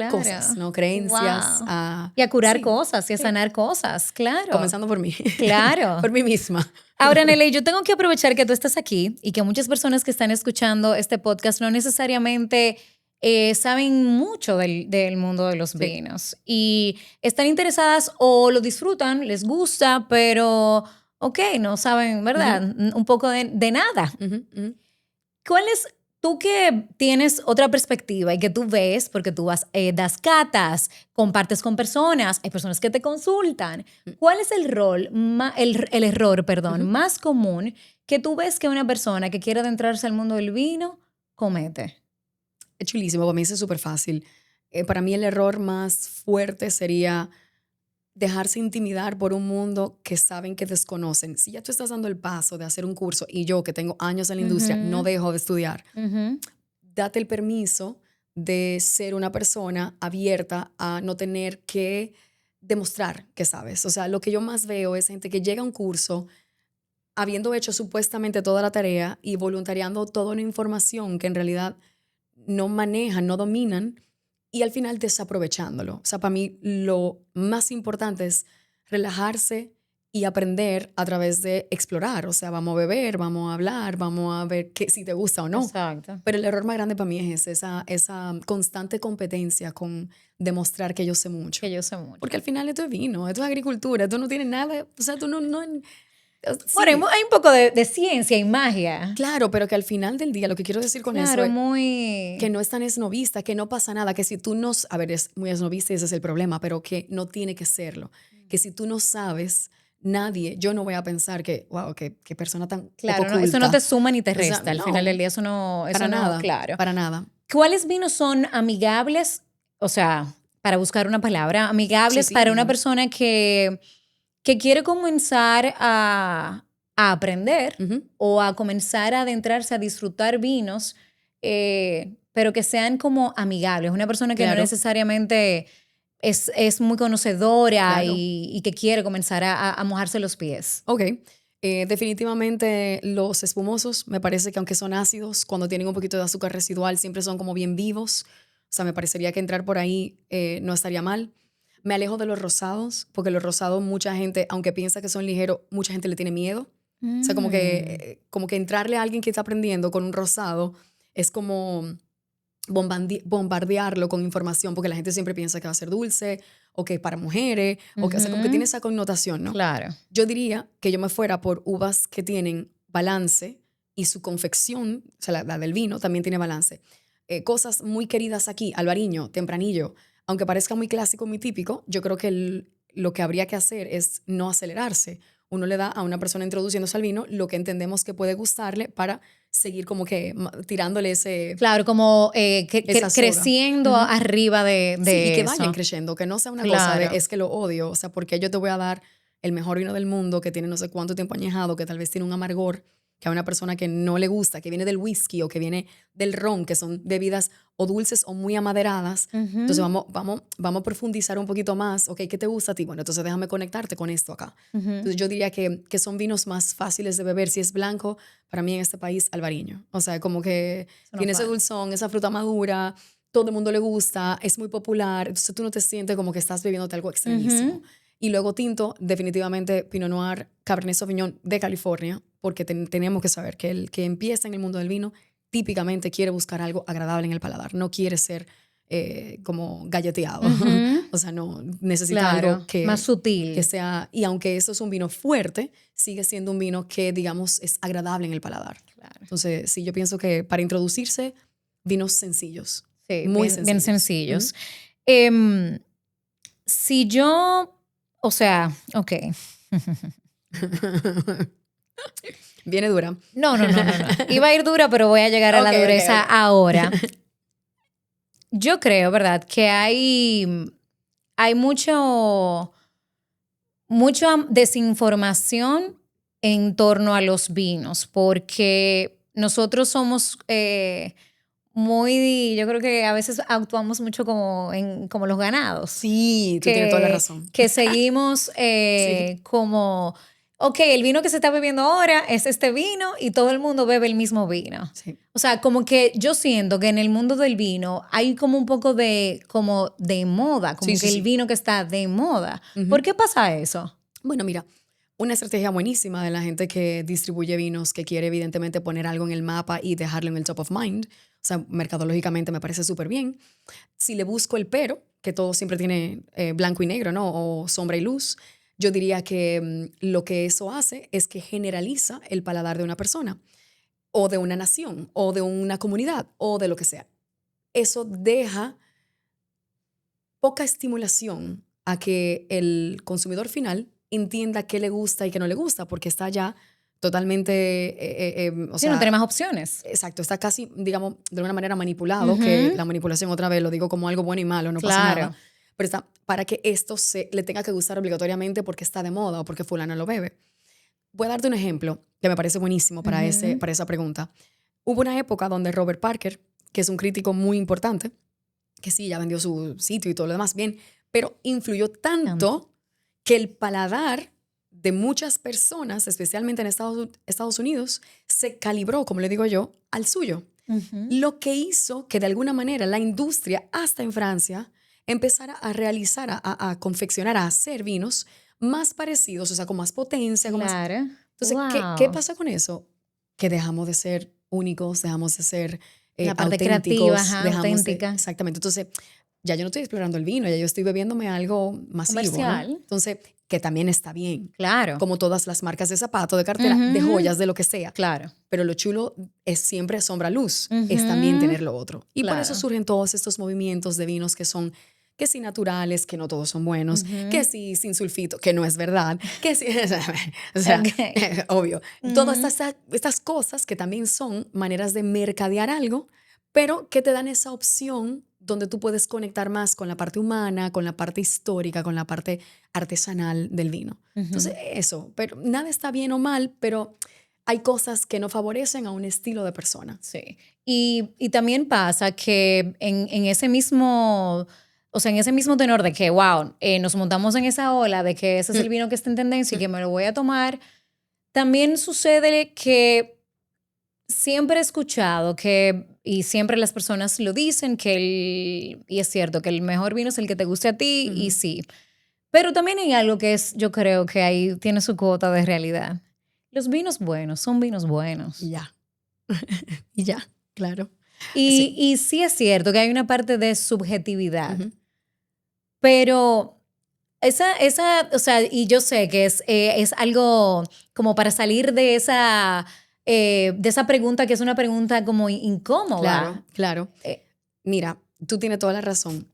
cosas, ¿no? Creencias. Wow. Y a curar cosas y a sanar cosas, claro. Comenzando por mí. Claro. Por mí misma. Ahora, Nelly, yo tengo que aprovechar que tú estás aquí y que muchas personas que están escuchando este podcast no necesariamente saben mucho del mundo de los vinos y están interesadas o lo disfrutan, les gusta, pero no saben, ¿verdad? Un poco de nada. ¿Cuál es... Tú que tienes otra perspectiva y que tú ves, porque tú das catas, compartes con personas, hay personas que te consultan, ¿cuál es el error más común que tú ves que una persona que quiere adentrarse al mundo del vino comete? Es chulísimo, para mí es súper fácil. Para mí el error más fuerte sería dejarse intimidar por un mundo que saben que desconocen. Si ya tú estás dando el paso de hacer un curso y yo que tengo años en la industria no dejo de estudiar, date el permiso de ser una persona abierta a no tener que demostrar que sabes. O sea, lo que yo más veo es gente que llega a un curso habiendo hecho supuestamente toda la tarea y voluntariando toda una información que en realidad no manejan, no dominan, y al final desaprovechándolo. O sea, para mí lo más importante es relajarse y aprender a través de explorar. O sea, vamos a beber, vamos a hablar, vamos a ver si te gusta o no. Exacto. Pero el error más grande para mí es esa constante competencia con demostrar que yo sé mucho. Que yo sé mucho. Porque al final esto es vino, esto es agricultura, esto no tiene nada, o sea, tú no sí. Bueno, hay un poco de ciencia y magia. Claro, pero que al final del día, lo que quiero decir con eso es que no es tan esnovista, que no pasa nada, que si tú no... A ver, es muy esnovista y ese es el problema, pero que no tiene que serlo. Que si tú no sabes, nadie, yo no voy a pensar que, wow, qué persona tan Claro, poco no, eso culta. no te suma ni te O sea, resta. Al no, final del día eso no, para nada, claro. para nada. ¿Cuáles vinos son amigables? O sea, para buscar una palabra, amigables Sí, para una persona que quiere comenzar a aprender Ujú. o a comenzar a adentrarse a disfrutar vinos, pero que sean como amigables. Una persona que no Claro, necesariamente es muy conocedora claro. y que quiere comenzar a mojarse los pies. Ok. Definitivamente los espumosos, me parece que aunque son ácidos, cuando tienen un poquito de azúcar residual, siempre son como bien vivos. O sea, me parecería que entrar por ahí no estaría mal. Me alejo de los rosados, porque los rosados mucha gente, aunque piensa que son ligeros, mucha gente le tiene miedo. O sea, como que entrarle a alguien que está aprendiendo con un rosado es como bombardearlo con información, porque la gente siempre piensa que va a ser dulce o que es para mujeres, o sea, como que tiene esa connotación, ¿no? Claro. Yo diría que yo me fuera por uvas que tienen balance y su confección, o sea, la del vino también tiene balance. Cosas muy queridas aquí, albariño, tempranillo, aunque parezca muy clásico, muy típico, yo creo que lo que habría que hacer es no acelerarse. Uno le da a una persona introduciéndose al vino lo que entendemos que puede gustarle para seguir como que tirándole Claro, como esa soga. creciendo arriba Sí, y de que vayan eso. creciendo, que no sea una cosa de Claro. es que lo odio, o sea, porque yo te voy a dar el mejor vino del mundo que tiene no sé cuánto tiempo añejado, que tal vez tiene un amargor que a una persona que no le gusta, que viene del whisky o que viene del ron, que son bebidas o dulces o muy amaderadas. Entonces vamos a profundizar un poquito más. Ok, ¿qué te gusta a ti? Bueno, entonces déjame conectarte con esto acá. Entonces yo diría que son vinos más fáciles de beber. Si es blanco, para mí en este país, albariño. O sea, como que Eso no tiene ese falta. dulzón, esa fruta madura, todo el mundo le gusta, es muy popular, entonces tú no te sientes como que estás bebiéndote algo extremísimo. Y luego tinto, definitivamente Pinot Noir, Cabernet Sauvignon de California, porque tenemos que saber que el que empieza en el mundo del vino típicamente quiere buscar algo agradable en el paladar, no quiere ser como galleteado. O sea, no necesita Claro, algo más sutil. que sea, y aunque eso es un vino fuerte, sigue siendo un vino que, digamos, es agradable en el paladar. Claro. Entonces, sí, yo pienso que para introducirse, vinos sencillos. Sí, Muy bien sencillos. sencillos. Em, si yo, o sea, ok. Viene dura. No. Iba a ir dura, pero voy a llegar a la Ok, ok, dureza ok. ahora. Yo creo, ¿verdad? Que hay mucha desinformación en torno a los vinos, porque nosotros somos yo creo que a veces actuamos mucho como los ganados. Sí, tú tienes toda la razón. Que seguimos Sí. como, ok, el vino que se está bebiendo ahora es este vino y todo el mundo bebe el mismo vino. Sí. O sea, como que yo siento que en el mundo del vino hay como un poco como de moda, como Sí, que sí, el sí. vino que está de moda. Ujú. ¿Por qué pasa eso? Bueno, mira, una estrategia buenísima de la gente que distribuye vinos, que quiere evidentemente poner algo en el mapa y dejarlo en el top of mind. O sea, mercadológicamente me parece súper bien. Si le busco el pero, que todo siempre tiene blanco y negro, ¿no? O sombra y luz, yo diría que lo que eso hace es que generaliza el paladar de una persona, o de una nación, o de una comunidad, o de lo que sea. Eso deja poca estimulación a que el consumidor final entienda qué le gusta y qué no le gusta, porque está ya totalmente, o Sí, no sea, tiene más opciones. exacto, está casi, digamos, de alguna manera manipulado, que la manipulación otra vez lo digo como algo bueno y malo, no pasa Claro. nada, pero está para que esto le tenga que gustar obligatoriamente porque está de moda o porque fulano lo bebe. Voy a darte un ejemplo que me parece buenísimo para esa pregunta. Hubo una época donde Robert Parker, que es un crítico muy importante, que sí, ya vendió su sitio y todo lo demás, bien, pero influyó tanto que el paladar de muchas personas, especialmente en Estados Unidos, se calibró, como le digo yo, al suyo. Lo que hizo que de alguna manera la industria, hasta en Francia, empezara a realizar, a confeccionar, a hacer vinos más parecidos, o sea, con más potencia. Con más... Claro. Entonces, Wow. ¿qué pasa con eso? Que dejamos de ser únicos, dejamos de ser La parte auténticos, creativa, ajá, dejamos de... auténtica. Exactamente. Entonces, ya yo no estoy explorando el vino, ya yo estoy bebiéndome algo masivo, Comercial. ¿no? Entonces, que también está bien. Claro. Como todas las marcas de zapatos, de cartera, de joyas, de lo que sea. Claro. Pero lo chulo es siempre sombra luz, es también tener lo otro. Y por Claro. eso surgen todos estos movimientos de vinos que son que si naturales, que no todos son buenos, que si sin sulfito, que no es verdad, que si, o sea, Okay. obvio. Todas estas cosas que también son maneras de mercadear algo, pero que te dan esa opción donde tú puedes conectar más con la parte humana, con la parte histórica, con la parte artesanal del vino. Entonces, eso, pero nada está bien o mal, pero hay cosas que no favorecen a un estilo de persona. Sí. Y también pasa que en ese mismo, o sea, en ese mismo tenor de que, wow, nos montamos en esa ola de que ese es el vino que está en tendencia y que me lo voy a tomar, también sucede que siempre he escuchado que, y siempre las personas lo dicen, y es cierto, que el mejor vino es el que te guste a ti, y sí. Pero también hay algo que es, yo creo que ahí tiene su cuota de realidad. Los vinos buenos son vinos buenos. Y ya. Y ya, claro. Y sí es cierto que hay una parte de subjetividad, pero o sea, y yo sé que es algo como para salir de esa pregunta que es una pregunta como incómoda. Claro, claro. Mira, tú tienes toda la razón.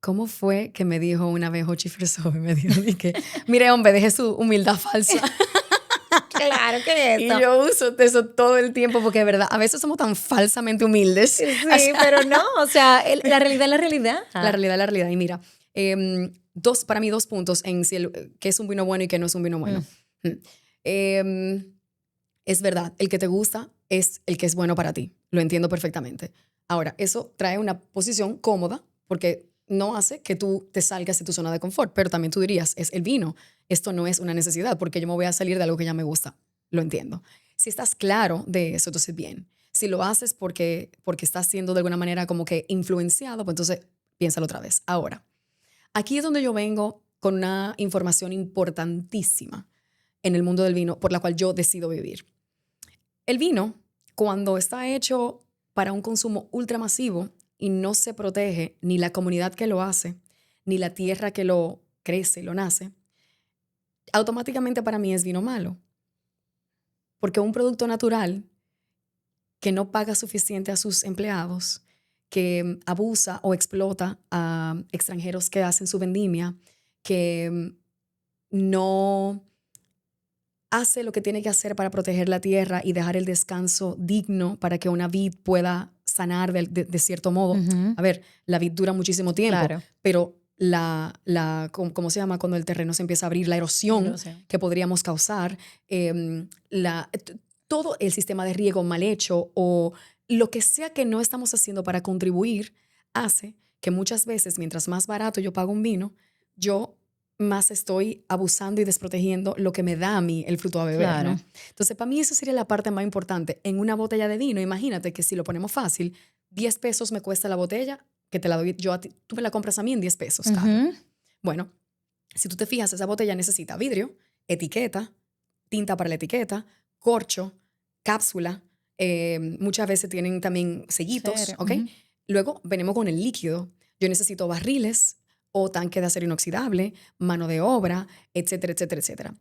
¿Cómo fue que me dijo una vez Hochi Fresobe? Me dijo, que, mire, hombre, deje su humildad falsa. Claro que es Y eso. yo uso eso todo el tiempo porque de verdad, a veces somos tan falsamente humildes. Sí, pero no, o sea, la realidad es la realidad. La realidad es la realidad. Y mira, para mí 2 puntos en si qué es un vino bueno y qué no es un vino bueno. Es verdad, el que te gusta es el que es bueno para ti. Lo entiendo perfectamente. Ahora, eso trae una posición cómoda porque no hace que tú te salgas de tu zona de confort, pero también tú dirías, es el vino. Esto no es una necesidad porque yo me voy a salir de algo que ya me gusta. Lo entiendo. Si estás claro de eso, entonces bien. Si lo haces porque estás siendo de alguna manera como que influenciado, pues entonces piénsalo otra vez. Ahora, aquí es donde yo vengo con una información importantísima en el mundo del vino por la cual yo decido vivir. El vino, cuando está hecho para un consumo ultramasivo y no se protege ni la comunidad que lo hace, ni la tierra que lo crece, lo nace, automáticamente para mí es vino malo. Porque un producto natural que no paga suficiente a sus empleados, que abusa o explota a extranjeros que hacen su vendimia, que no hace lo que tiene que hacer para proteger la tierra y dejar el descanso digno para que una vid pueda sanar de cierto modo. A ver, la vid dura muchísimo tiempo, Claro. pero ¿cómo se llama? Cuando el terreno se empieza a abrir, la erosión que podríamos causar, todo el sistema de riego mal hecho o lo que sea que no estamos haciendo para contribuir hace que muchas veces, mientras más barato yo pago un vino, yo más estoy abusando y desprotegiendo lo que me da a mí el fruto a beber, Claro. ¿no? Entonces, para mí eso sería la parte más importante. En una botella de vino, imagínate que si lo ponemos fácil, 10 pesos me cuesta la botella, que te la doy yo a ti, tú me la compras a mí en 10 pesos, Carlos. Bueno, si tú te fijas, esa botella necesita vidrio, etiqueta, tinta para la etiqueta, corcho, cápsula, muchas veces tienen también sellitos, ¿ok? Luego venimos con el líquido. Yo necesito barriles o tanque de acero inoxidable, mano de obra, etcétera, etcétera, etcétera.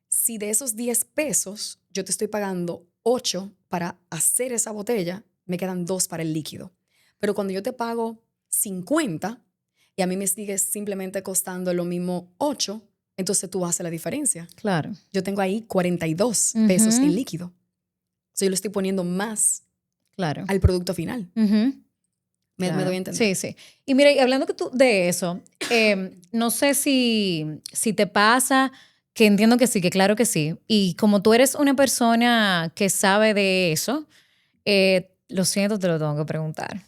Si de esos 10 pesos yo te estoy pagando 8 para hacer esa botella, me quedan 2 para el líquido. Pero cuando yo te pago 50 y a mí me sigue simplemente costando lo mismo 8, entonces tú haces la diferencia. Claro. Yo tengo ahí 42 pesos en líquido. O sea, yo le estoy poniendo más al producto final. ¿Me doy a entender? Sí, sí. Y mira, y hablando de eso, no sé si te pasa, que entiendo que sí, que claro que sí. Y como tú eres una persona que sabe de eso, lo siento, te lo tengo que preguntar.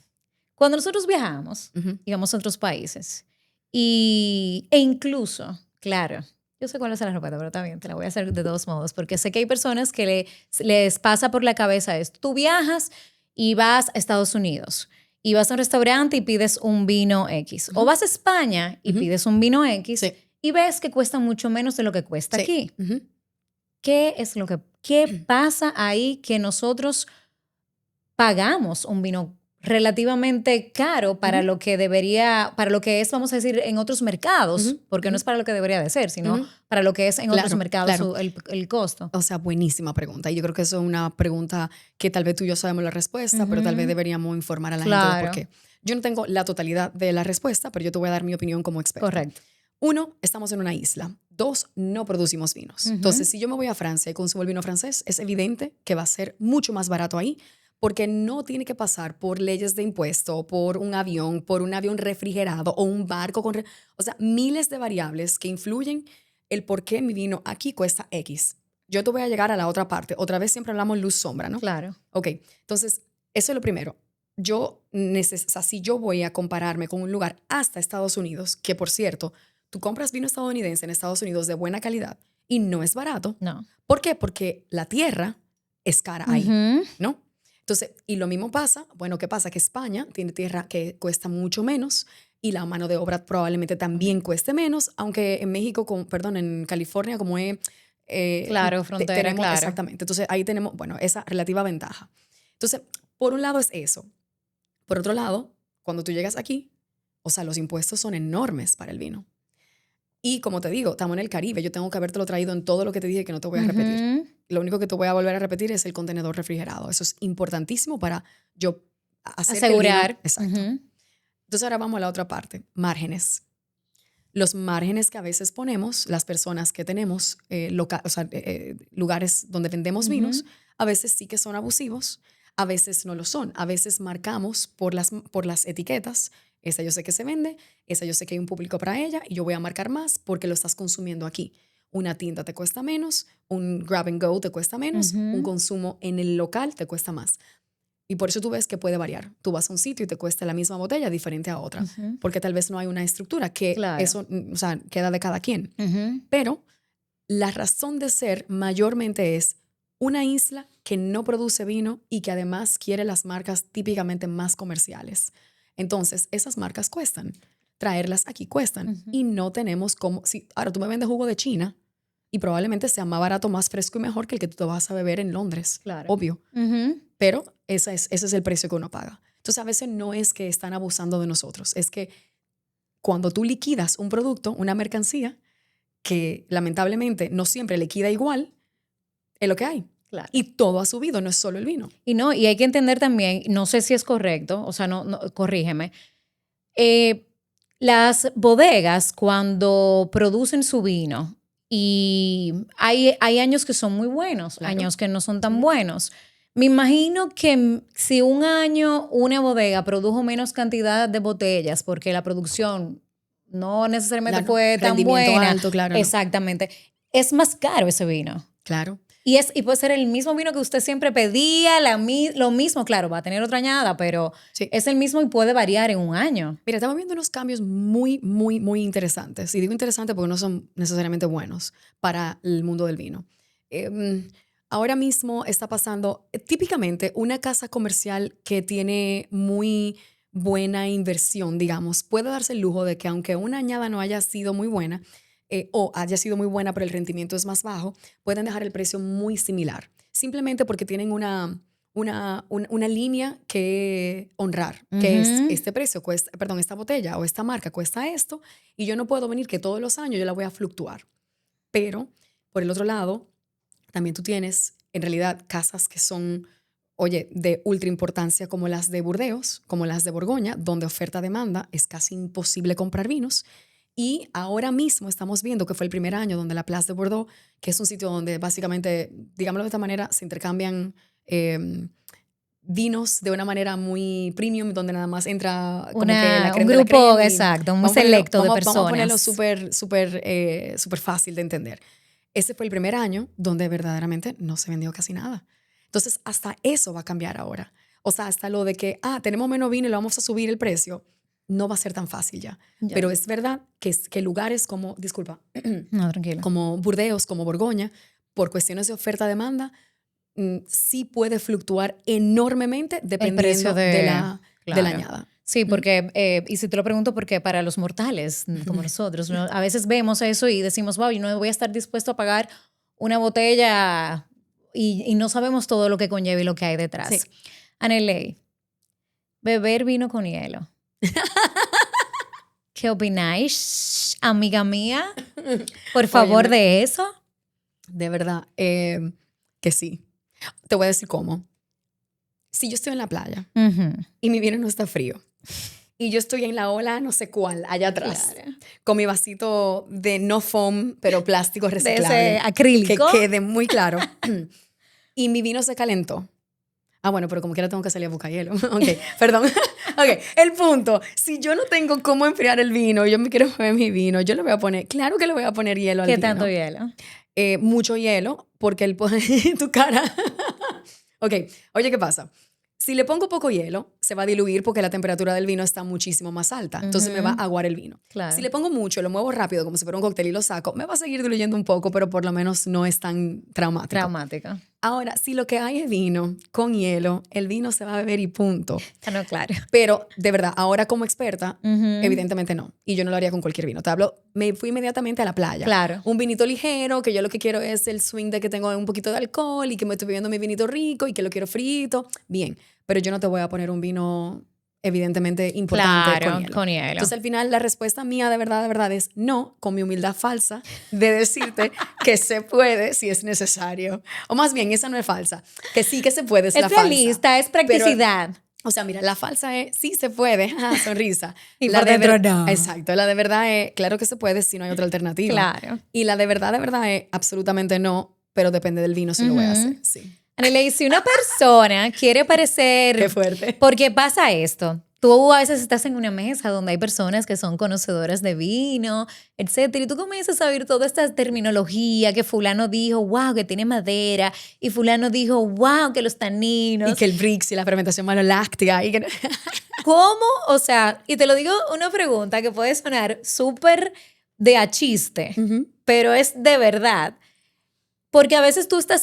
Cuando nosotros viajamos y vamos a otros países, e incluso, claro, yo sé cuál es la respuesta, pero también te la voy a hacer de todos modos, porque sé que hay personas que les pasa por la cabeza esto. Tú viajas y vas a Estados Unidos y vas a un restaurante y pides un vino X. O vas a España y pides un vino X y ves que cuesta mucho menos de lo que cuesta aquí. ¿Qué pasa ahí que nosotros pagamos un vino relativamente caro para lo que es, vamos a decir, en otros mercados, porque no es para lo que debería de ser, sino para lo que es en otros mercados el costo? O sea, buenísima pregunta. Y yo creo que eso es una pregunta que tal vez tú y yo sabemos la respuesta, pero tal vez deberíamos informar a la gente de por qué. Yo no tengo la totalidad de la respuesta, pero yo te voy a dar mi opinión como experta. Correcto. 1, estamos en una isla. 2, no producimos vinos. Entonces, si yo me voy a Francia y consumo el vino francés, es evidente que va a ser mucho más barato ahí porque no tiene que pasar por leyes de impuesto, por un avión refrigerado o un barco con... O sea, miles de variables que influyen el por qué mi vino aquí cuesta X. Yo te voy a llegar a la otra parte. Otra vez siempre hablamos luz-sombra, ¿no? Claro. Ok, entonces, eso es lo primero. Si yo voy a compararme con un lugar hasta Estados Unidos, que por cierto, tú compras vino estadounidense en Estados Unidos de buena calidad y no es barato. No. ¿Por qué? Porque la tierra es cara ahí, ¿no? Entonces, y lo mismo pasa, bueno, ¿qué pasa? Que España tiene tierra que cuesta mucho menos y la mano de obra probablemente también cueste menos, aunque en México, en California, como es... Claro, frontera, claro. Exactamente. Entonces, ahí tenemos, bueno, esa relativa ventaja. Entonces, por un lado es eso. Por otro lado, cuando tú llegas aquí, o sea, los impuestos son enormes para el vino. Y como te digo, estamos en el Caribe. Yo tengo que habértelo traído en todo lo que te dije que no te voy a repetir. Lo único que te voy a volver a repetir es el contenedor refrigerado. Eso es importantísimo para yo asegurar. Exacto. Entonces ahora vamos a la otra parte, márgenes. Los márgenes que a veces ponemos, las personas que tenemos lugares donde vendemos vinos, a veces sí que son abusivos, a veces no lo son. A veces marcamos por las etiquetas. Esa yo sé que se vende, esa yo sé que hay un público para ella y yo voy a marcar más porque lo estás consumiendo aquí. Una tienda te cuesta menos, un grab and go te cuesta menos, un consumo en el local te cuesta más. Y por eso tú ves que puede variar. Tú vas a un sitio y te cuesta la misma botella diferente a otra, porque tal vez no hay una estructura que eso, o sea, queda de cada quien. Pero la razón de ser mayormente es una isla que no produce vino y que además quiere las marcas típicamente más comerciales. Entonces, esas marcas cuestan. Traerlas aquí cuestan. Y no tenemos como... ahora tú me vendes jugo de China y probablemente sea más barato, más fresco y mejor que el que tú te vas a beber en Londres. Claro. Obvio. Pero ese es el precio que uno paga. Entonces, a veces no es que están abusando de nosotros. Es que cuando tú liquidas un producto, una mercancía, que lamentablemente no siempre liquida igual, es lo que hay. Claro. Y todo ha subido, no es solo el vino. Y hay que entender también, no sé si es correcto, o sea, no corrígeme. Las bodegas cuando producen su vino, y hay años que son muy buenos, claro, años que no son tan buenos. Me imagino que si un año una bodega produjo menos cantidad de botellas porque la producción no necesariamente fue tan buena. Alto, claro. Exactamente. No. Es más caro ese vino. Claro. Y puede ser el mismo vino que usted siempre pedía, lo mismo, claro, va a tener otra añada, pero sí, es el mismo y puede variar en un año. Mira, estamos viendo unos cambios muy, muy, muy interesantes. Y digo interesantes porque no son necesariamente buenos para el mundo del vino. Ahora mismo está pasando, típicamente, una casa comercial que tiene muy buena inversión, digamos, puede darse el lujo de que aunque una añada no haya sido muy buena, o haya sido muy buena pero el rendimiento es más bajo, pueden dejar el precio muy similar, simplemente porque tienen una línea que honrar, que es este precio, esta botella o esta marca cuesta esto y yo no puedo venir que todos los años yo la voy a fluctuar. Pero, por el otro lado, también tú tienes, en realidad, casas que son, de ultra importancia como las de Burdeos, como las de Borgoña, donde oferta-demanda es casi imposible comprar vinos. Y ahora mismo estamos viendo que fue el primer año donde la Place de Bordeaux, que es un sitio donde básicamente, digámoslo de esta manera, se intercambian vinos de una manera muy premium, donde nada más entra como que la crema, un grupo, exacto, un selecto de personas. Vamos a ponerlo súper fácil de entender. Ese fue el primer año donde verdaderamente no se vendió casi nada. Entonces, hasta eso va a cambiar ahora. O sea, hasta lo de que, tenemos menos vino y le vamos a subir el precio, no va a ser tan fácil ya. Pero es verdad que lugares como, no, tranquilo, como Burdeos, como Borgoña, por cuestiones de oferta-demanda, sí puede fluctuar enormemente dependiendo de la añada. Sí, porque, y si te lo pregunto, porque para los mortales como nosotros, ¿no? A veces vemos eso y decimos, wow, yo no voy a estar dispuesto a pagar una botella y no sabemos todo lo que conlleva y lo que hay detrás. Sí. Aneley, beber vino con hielo. ¿Qué opináis, amiga mía? Por favor, de eso. De verdad, que sí. Te voy a decir cómo. Si yo estoy en la playa y mi vino no está frío Y yo estoy en la ola no sé cuál, allá atrás, Claro. con mi vasito de no foam, pero plástico De reciclable. ese acrílico. Que quede muy claro. Y mi vino se calentó. Ah, bueno, pero como quiera tengo que salir a buscar hielo. Ok, perdón. Ok, el punto. Si yo no tengo cómo enfriar el vino, yo me quiero beber mi vino, yo le voy a poner, claro que le voy a poner hielo al ¿Qué vino. tanto hielo? Mucho hielo, porque el tu cara. Ok, oye, ¿qué pasa? Si le pongo poco hielo, se va a diluir porque la temperatura del vino está muchísimo más alta. Entonces me va a aguar el vino. Claro. Si le pongo mucho, lo muevo rápido como si fuera un cóctel y lo saco, me va a seguir diluyendo un poco, pero por lo menos no es tan traumático. Traumático. Ahora, si lo que hay es vino con hielo, el vino se va a beber y punto. Ah, no, claro. Pero, de verdad, ahora como experta, evidentemente no. Y yo no lo haría con cualquier vino. Te hablo, me fui inmediatamente a la playa. Claro. Un vinito ligero, que yo lo que quiero es el swing de que tengo un poquito de alcohol y que me estoy bebiendo mi vinito rico y que lo quiero frito. Bien, pero yo no te voy a poner un vino evidentemente importante Claro, con hielo. Entonces, al final, la respuesta mía de verdad es no, con mi humildad falsa de decirte que se puede si es necesario. O más bien, esa no es falsa. Que sí que se puede es la falsa. Es realista, es practicidad. Pero, o sea, mira, la falsa es sí se puede, sonrisa. Y la por de dentro no. Exacto, la de verdad es claro que se puede si no hay otra alternativa. Claro. Y la de verdad es absolutamente no, pero depende del vino si lo voy a hacer. Sí. Annalise, si una persona quiere parecer... Qué fuerte. Porque pasa esto. Tú a veces estás en una mesa donde hay personas que son conocedoras de vino, etcétera, y tú comienzas a oír toda esta terminología que fulano dijo, wow, que tiene madera, y fulano dijo, wow, que los taninos. Y que el Brix y la fermentación maloláctica. Y que... ¿Cómo? O sea, y te lo digo una pregunta que puede sonar súper de a chiste, pero es de verdad. Porque a veces tú estás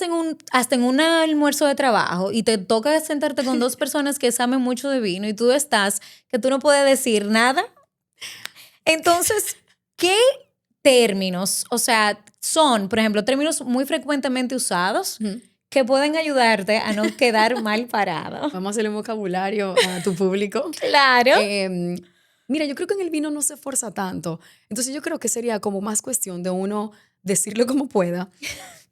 hasta en un almuerzo de trabajo y te toca sentarte con dos personas que saben mucho de vino y tú estás que tú no puedes decir nada. Entonces, ¿qué términos, o sea, son, por ejemplo, términos muy frecuentemente usados que pueden ayudarte a no quedar mal parado? Vamos a hacerle un vocabulario a tu público. Claro. Mira, yo creo que en el vino no se esfuerza tanto. Entonces yo creo que sería como más cuestión de uno decirlo como pueda.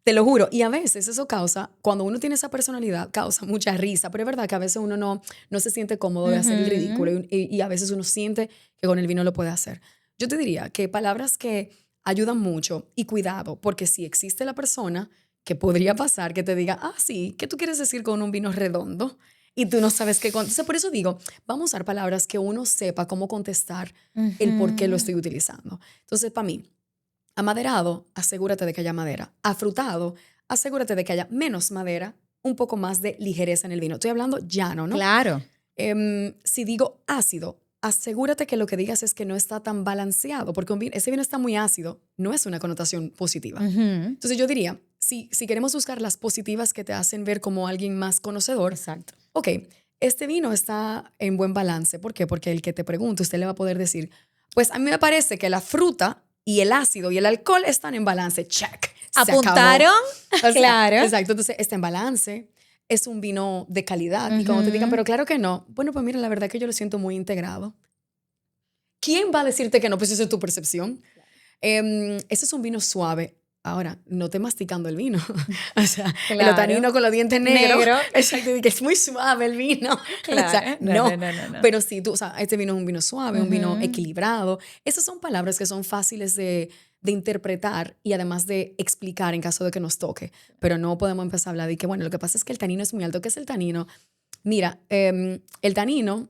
Te lo juro. Y a veces eso causa, cuando uno tiene esa personalidad, causa mucha risa. Pero es verdad que a veces uno no se siente cómodo de hacer el ridículo y a veces uno siente que con el vino lo puede hacer. Yo te diría que palabras que ayudan mucho y cuidado, porque si existe la persona que podría pasar que te diga, ah, sí, ¿qué tú quieres decir con un vino redondo? Y tú no sabes qué contestar. Por eso digo, vamos a usar palabras que uno sepa cómo contestar el por qué lo estoy utilizando. Entonces, para mí, amaderado, asegúrate de que haya madera. Afrutado, asegúrate de que haya menos madera, un poco más de ligereza en el vino. Estoy hablando llano, ¿no? Claro. Si digo ácido, asegúrate que lo que digas es que no está tan balanceado, porque ese vino está muy ácido, no es una connotación positiva. Entonces yo diría, si queremos buscar las positivas que te hacen ver como alguien más conocedor, exacto. Ok, este vino está en buen balance. ¿Por qué? Porque el que te pregunte, usted le va a poder decir, pues a mí me parece que la fruta y el ácido y el alcohol están en balance. Check. ¿Apuntaron? O sea, claro. Exacto. Entonces, está en balance. Es un vino de calidad. Y cuando te digan, pero claro que no. Bueno, pues mira, la verdad es que yo lo siento muy integrado. ¿Quién va a decirte que no? Pues esa es tu percepción. Ese es un vino suave. Ahora, no esté masticando el vino. O sea, el tanino con los dientes negros. Exacto, que es muy suave el vino. Claro. O sea, no. Pero sí, tú, o sea, este vino es un vino suave, un vino equilibrado. Esas son palabras que son fáciles de interpretar y además de explicar en caso de que nos toque. Pero no podemos empezar a hablar de que, bueno, lo que pasa es que el tanino es muy alto. ¿Qué es el tanino? Mira, el tanino...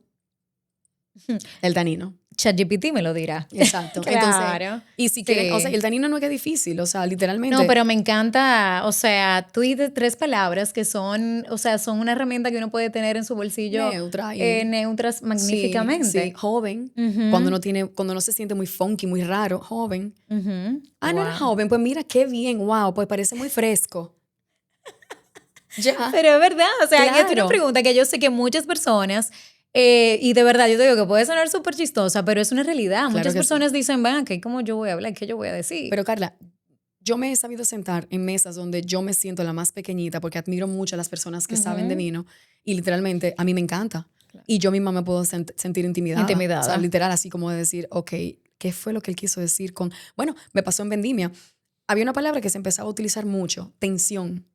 ChatGPT me lo dirá. Exacto. Claro. Entonces, y si quieren, o sea, el tanino no es que es difícil, o sea, literalmente. No, pero me encanta, o sea, tú dices 3 palabras que son, o sea, son una herramienta que uno puede tener en su bolsillo. Neutras magníficamente. Sí, joven. Cuando no se siente muy funky, muy raro, joven. No era joven, pues mira qué bien, wow, pues parece muy fresco. Ya. Pero es verdad, o sea, claro. Yo tengo una pregunta que yo sé que muchas personas... y de verdad, yo te digo que puede sonar súper chistosa, pero es una realidad. Claro. Muchas personas dicen, van, ¿cómo yo voy a hablar? ¿Qué yo voy a decir? Pero Carla, yo me he sabido sentar en mesas donde yo me siento la más pequeñita porque admiro mucho a las personas que saben de vino y literalmente a mí me encanta. Claro. Y yo misma me puedo sentir intimidada. O sea, literal, así como de decir, ok, ¿qué fue lo que él quiso decir con...? Bueno, me pasó en Vendimia. Había una palabra que se empezaba a utilizar mucho, tensión.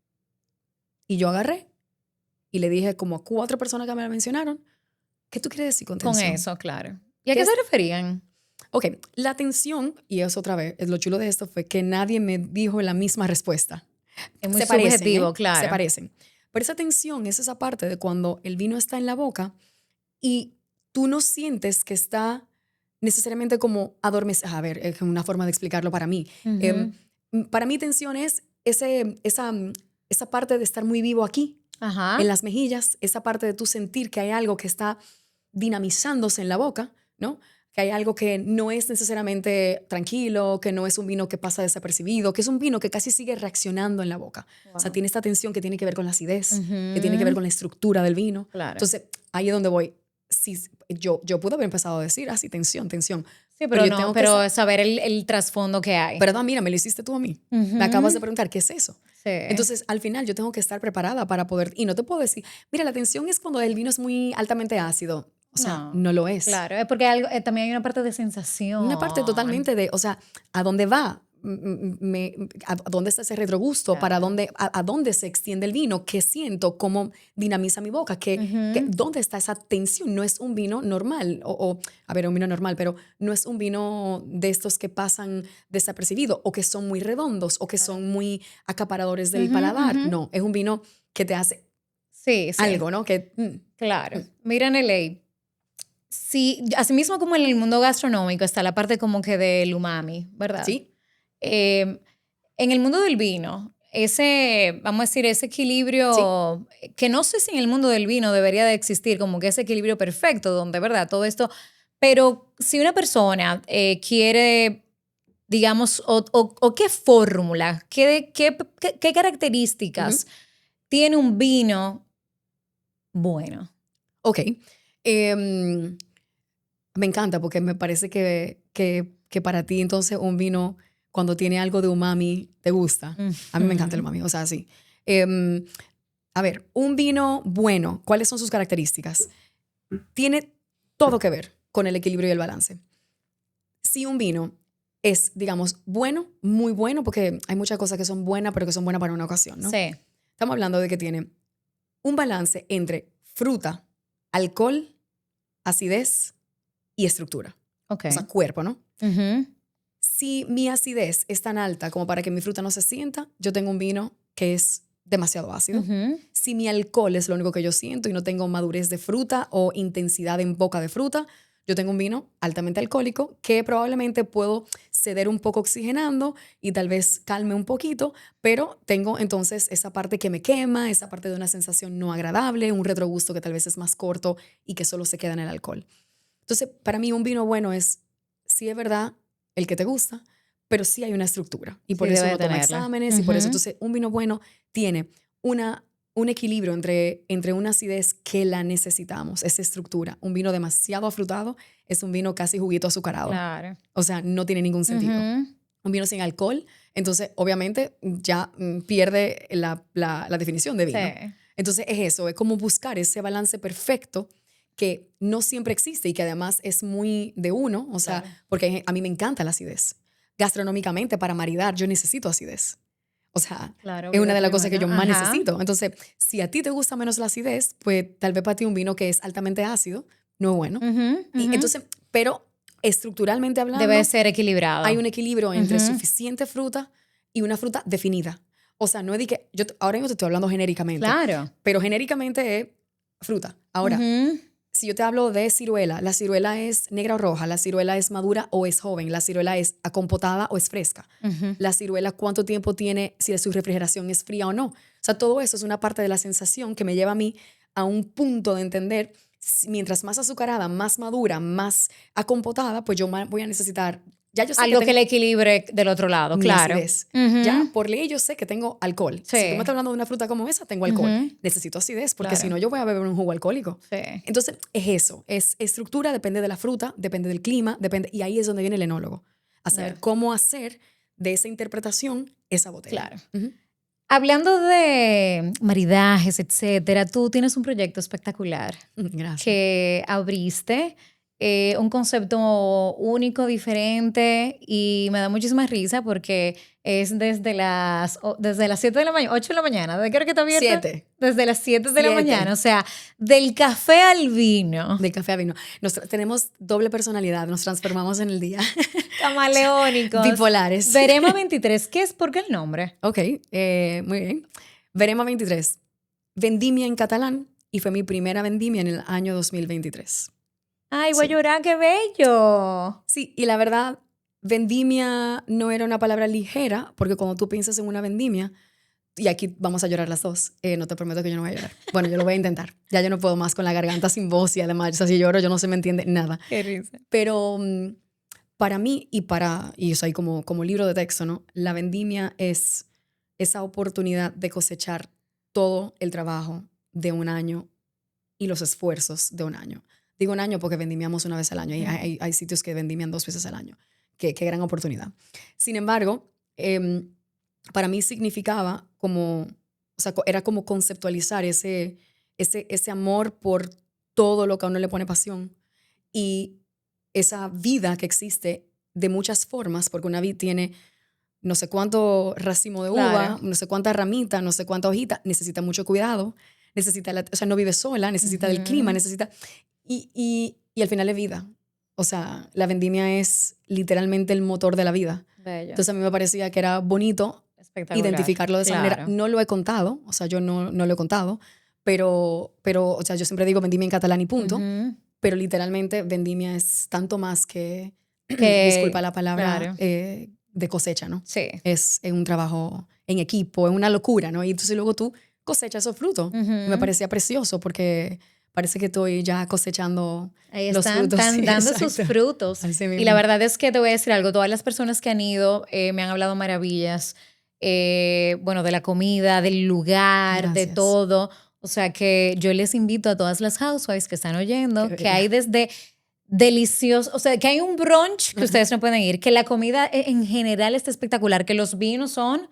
Y yo agarré y le dije como a 4 personas que me la mencionaron, ¿Qué tú quieres decir con Con tensión? eso, claro. ¿Y a qué se referían? Ok, la tensión, y eso otra vez, lo chulo de esto fue que nadie me dijo la misma respuesta. Es muy Se parecen, subjetivo, claro. Se parecen. Pero esa tensión es esa parte de cuando el vino está en la boca y tú no sientes que está necesariamente como adormecido. A ver, es una forma de explicarlo para mí. Para mí tensión es esa parte de estar muy vivo aquí, Ajá. en las mejillas, esa parte de tú sentir que hay algo que está dinamizándose en la boca, ¿no? Que hay algo que no es necesariamente tranquilo, que no es un vino que pasa desapercibido, que es un vino que casi sigue reaccionando en la boca. Wow. O sea, tiene esta tensión que tiene que ver con la acidez, que tiene que ver con la estructura del vino. Claro. Entonces, ahí es donde voy. Si, yo pude haber empezado a decir, sí, tensión. Sí, pero yo no, tengo pero saber el trasfondo que hay. Perdón, mira, me lo hiciste tú a mí. Me acabas de preguntar, ¿qué es eso? Sí. Entonces, al final, yo tengo que estar preparada para poder... Y no te puedo decir, mira, la tensión es cuando el vino es muy altamente ácido. O sea, no lo es. Claro, es porque también hay una parte de sensación. Una parte totalmente de, o sea, ¿a dónde va? ¿A dónde está ese retrogusto? Claro. ¿A dónde se extiende el vino? ¿Qué siento? ¿Cómo dinamiza mi boca? ¿Dónde está esa tensión? No es un vino normal. A ver, un vino normal, pero no es un vino de estos que pasan desapercibido o que son muy redondos o que son muy acaparadores del paladar. No, es un vino que te hace algo, ¿no? Claro. Mira, Neley, sí, asimismo como en el mundo gastronómico está la parte como que del umami, ¿verdad? Sí. En el mundo del vino, vamos a decir, ese equilibrio, que no sé si en el mundo del vino debería de existir, como que ese equilibrio perfecto, donde, ¿verdad? Todo esto, pero si una persona quiere, digamos, o qué fórmula, qué características tiene un vino bueno. Ok. Me encanta porque me parece que para ti entonces un vino cuando tiene algo de umami te gusta. A mí me encanta el umami, o sea, sí. A ver, un vino bueno, ¿cuáles son sus características? Tiene todo que ver con el equilibrio y el balance. Si un vino es, digamos, bueno, muy bueno, porque hay muchas cosas que son buenas, pero que son buenas para una ocasión, ¿no? Sí. Estamos hablando de que tiene un balance entre fruta, alcohol, acidez y estructura. Ok. O sea, cuerpo, ¿no? Si mi acidez es tan alta como para que mi fruta no se sienta, yo tengo un vino que es demasiado ácido. Si mi alcohol es lo único que yo siento y no tengo madurez de fruta o intensidad en boca de fruta, yo tengo un vino altamente alcohólico que probablemente puedo ceder un poco oxigenando y tal vez calme un poquito, pero tengo entonces esa parte que me quema, esa parte de una sensación no agradable, un retrogusto que tal vez es más corto y que solo se queda en el alcohol. Entonces, para mí un vino bueno es, sí es verdad, el que te gusta, pero sí hay una estructura. Y por eso uno toma exámenes y por eso entonces un vino bueno tiene un equilibrio entre una acidez que la necesitamos, esa estructura. Un vino demasiado afrutado es un vino casi juguito azucarado. Claro. O sea, no tiene ningún sentido. Un vino sin alcohol, entonces obviamente ya pierde la definición de vino. Sí. Entonces es eso, es como buscar ese balance perfecto que no siempre existe y que además es muy de uno, o sea, porque a mí me encanta la acidez. Gastronómicamente, para maridar, yo necesito acidez. O sea, es una de las cosas que yo más necesito. Entonces, si a ti te gusta menos la acidez, pues tal vez para ti un vino que es altamente ácido no es bueno. Y entonces, pero estructuralmente hablando, debe ser equilibrado. Hay un equilibrio entre suficiente fruta y una fruta definida. O sea, no es de que yo ahora mismo te estoy hablando genéricamente. Claro. Pero genéricamente es fruta. Ahora, si yo te hablo de ciruela, la ciruela es negra o roja, la ciruela es madura o es joven, la ciruela es acompotada o es fresca. La ciruela, ¿cuánto tiempo tiene si su refrigeración es fría o no? O sea, todo eso es una parte de la sensación que me lleva a mí a un punto de entender, mientras más azucarada, más madura, más acompotada, pues yo voy a necesitar... Ya yo sé algo que le equilibre del otro lado, claro. Acidez. Ya, por ley yo sé que tengo alcohol. Sí. Si tú me estás hablando de una fruta como esa, tengo alcohol. Necesito acidez, porque si no yo voy a beber un jugo alcohólico. Sí. Entonces, es eso. Es estructura, depende de la fruta, depende del clima, y ahí es donde viene el enólogo. A saber cómo hacer de esa interpretación esa botella. Claro. Hablando de maridajes, etcétera, tú tienes un proyecto espectacular. Gracias. Que abriste un concepto único, diferente y me da muchísima risa porque es desde las 7 de la mañana, 8 de la mañana. ¿De qué hora que está abierta? 7. Desde las 7 de la 7. mañana. O sea, del café al vino. Del café a vino. Tenemos doble personalidad, nos transformamos en el día. Camaleónicos. Bipolares. Verema 23. ¿Qué es? ¿Por qué el nombre? Ok, muy bien. Verema 23. Vendimia en catalán y fue mi primera vendimia en el año 2023. Ay, voy a llorar, qué bello. Sí, y la verdad, vendimia no era una palabra ligera, porque cuando tú piensas en una vendimia, y aquí vamos a llorar las dos, no te prometo que yo no voy a llorar. Bueno, yo lo voy a intentar. Ya yo no puedo más con la garganta sin voz y además, o sea, si lloro yo no se me entiende nada. Qué risa. Pero para mí y eso ahí como libro de texto, ¿no? La vendimia es esa oportunidad de cosechar todo el trabajo de un año y los esfuerzos de un año. Digo un año porque vendimiamos una vez al año y hay sitios que vendimian 2 veces al año. Qué gran oportunidad. Sin embargo, para mí significaba como, o sea, era como conceptualizar ese amor por todo lo que a uno le pone pasión y esa vida que existe de muchas formas, porque una vid tiene no sé cuánto racimo de uva, Claro. no sé cuánta ramita, no sé cuánta hojita, necesita mucho cuidado, o sea, no vive sola, necesita del clima, necesita... Y al final es vida. O sea, la vendimia es literalmente el motor de la vida. Bello. Entonces a mí me parecía que era bonito identificarlo de esa manera. No lo he contado, o sea, yo no lo he contado, pero, o sea, yo siempre digo vendimia en catalán y punto, pero literalmente vendimia es tanto más que disculpa la palabra, de cosecha, ¿no? Sí. Es un trabajo en equipo, es una locura, ¿no? Y entonces luego tú cosechas esos frutos. Me parecía precioso porque parece que estoy ya cosechando los frutos. Están dando sus frutos. Y la verdad es que te voy a decir algo, todas las personas que han ido me han hablado maravillas, bueno, de la comida, del lugar, Gracias. de todo. O sea que yo les invito a todas las housewives que están oyendo, que hay desde delicioso, o sea, que hay un brunch que ustedes no pueden ir, que la comida en general está espectacular, que los vinos son,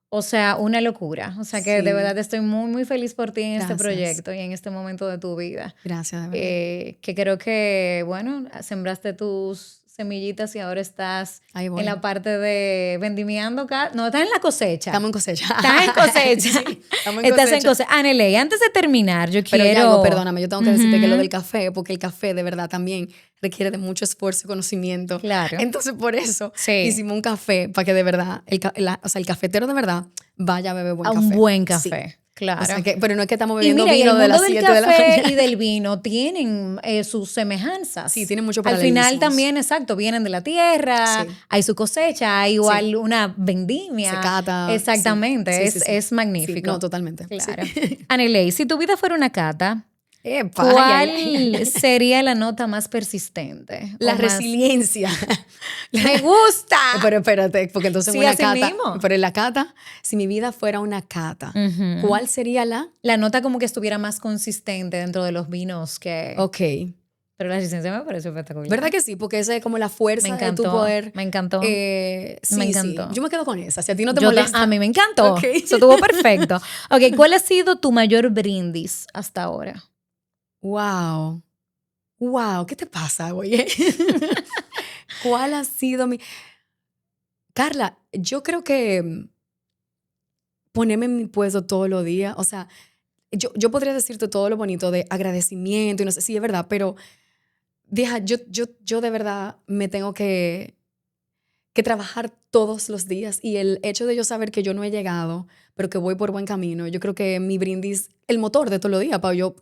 o sea, una locura. O sea, que de verdad estoy muy, muy feliz por ti en este proyecto y en este momento de tu vida. Gracias, de verdad. Que creo que, bueno, sembraste tus semillitas y ahora estás en la parte de vendimiando. No, estás en la cosecha. Estamos en cosecha. Estás en cosecha. Sí, estamos en Estás cosecha. en cosecha. Aneley, antes de terminar, yo quiero... Pero algo, perdóname, yo tengo que decirte que lo del café, porque el café de verdad también requiere de mucho esfuerzo y conocimiento. Claro. Entonces, por eso hicimos un café para que de verdad, o sea, el cafetero de verdad vaya a beber buen café. Un buen café. Sí. Claro. O sea que, pero no es que estamos bebiendo mira, vino de las 7 de la mañana. El mundo del café y del vino tienen sus semejanzas. Sí, tienen mucho Al paralelismos. final también, exacto, vienen de la tierra, hay su cosecha, hay igual una vendimia. Se cata. Exactamente, es magnífico. Sí, no, totalmente. Claro. Aneley, si tu vida fuera una cata, Epa, ¿cuál sería la nota más persistente? La resiliencia. ¡Me gusta! Pero espérate, porque entonces Sí, una así cata. mismo. Pero en la cata, si mi vida fuera una cata, ¿cuál sería la? La nota como que estuviera más consistente dentro de los vinos que... Ok. Pero la resistencia me pareció espectacular. ¿Verdad que sí? Porque esa es como la fuerza de tu poder. Me encantó. Sí, me encantó. Sí. Yo me quedo con esa. Si a ti no te molesta. A mí me encantó. Okay. Eso estuvo perfecto. Ok, ¿cuál ha sido tu mayor brindis hasta ahora? Wow. Wow, ¿qué te pasa, oye? ¿Cuál ha sido mi...? Carla, yo creo que ponerme en mi puesto todos los días, o sea, yo podría decirte todo lo bonito de agradecimiento y no sé, sí, es verdad, pero vieja, yo de verdad me tengo que trabajar todos los días y el hecho de yo saber que yo no he llegado, pero que voy por buen camino, yo creo que mi brindis, el motor de todos los días, para yo...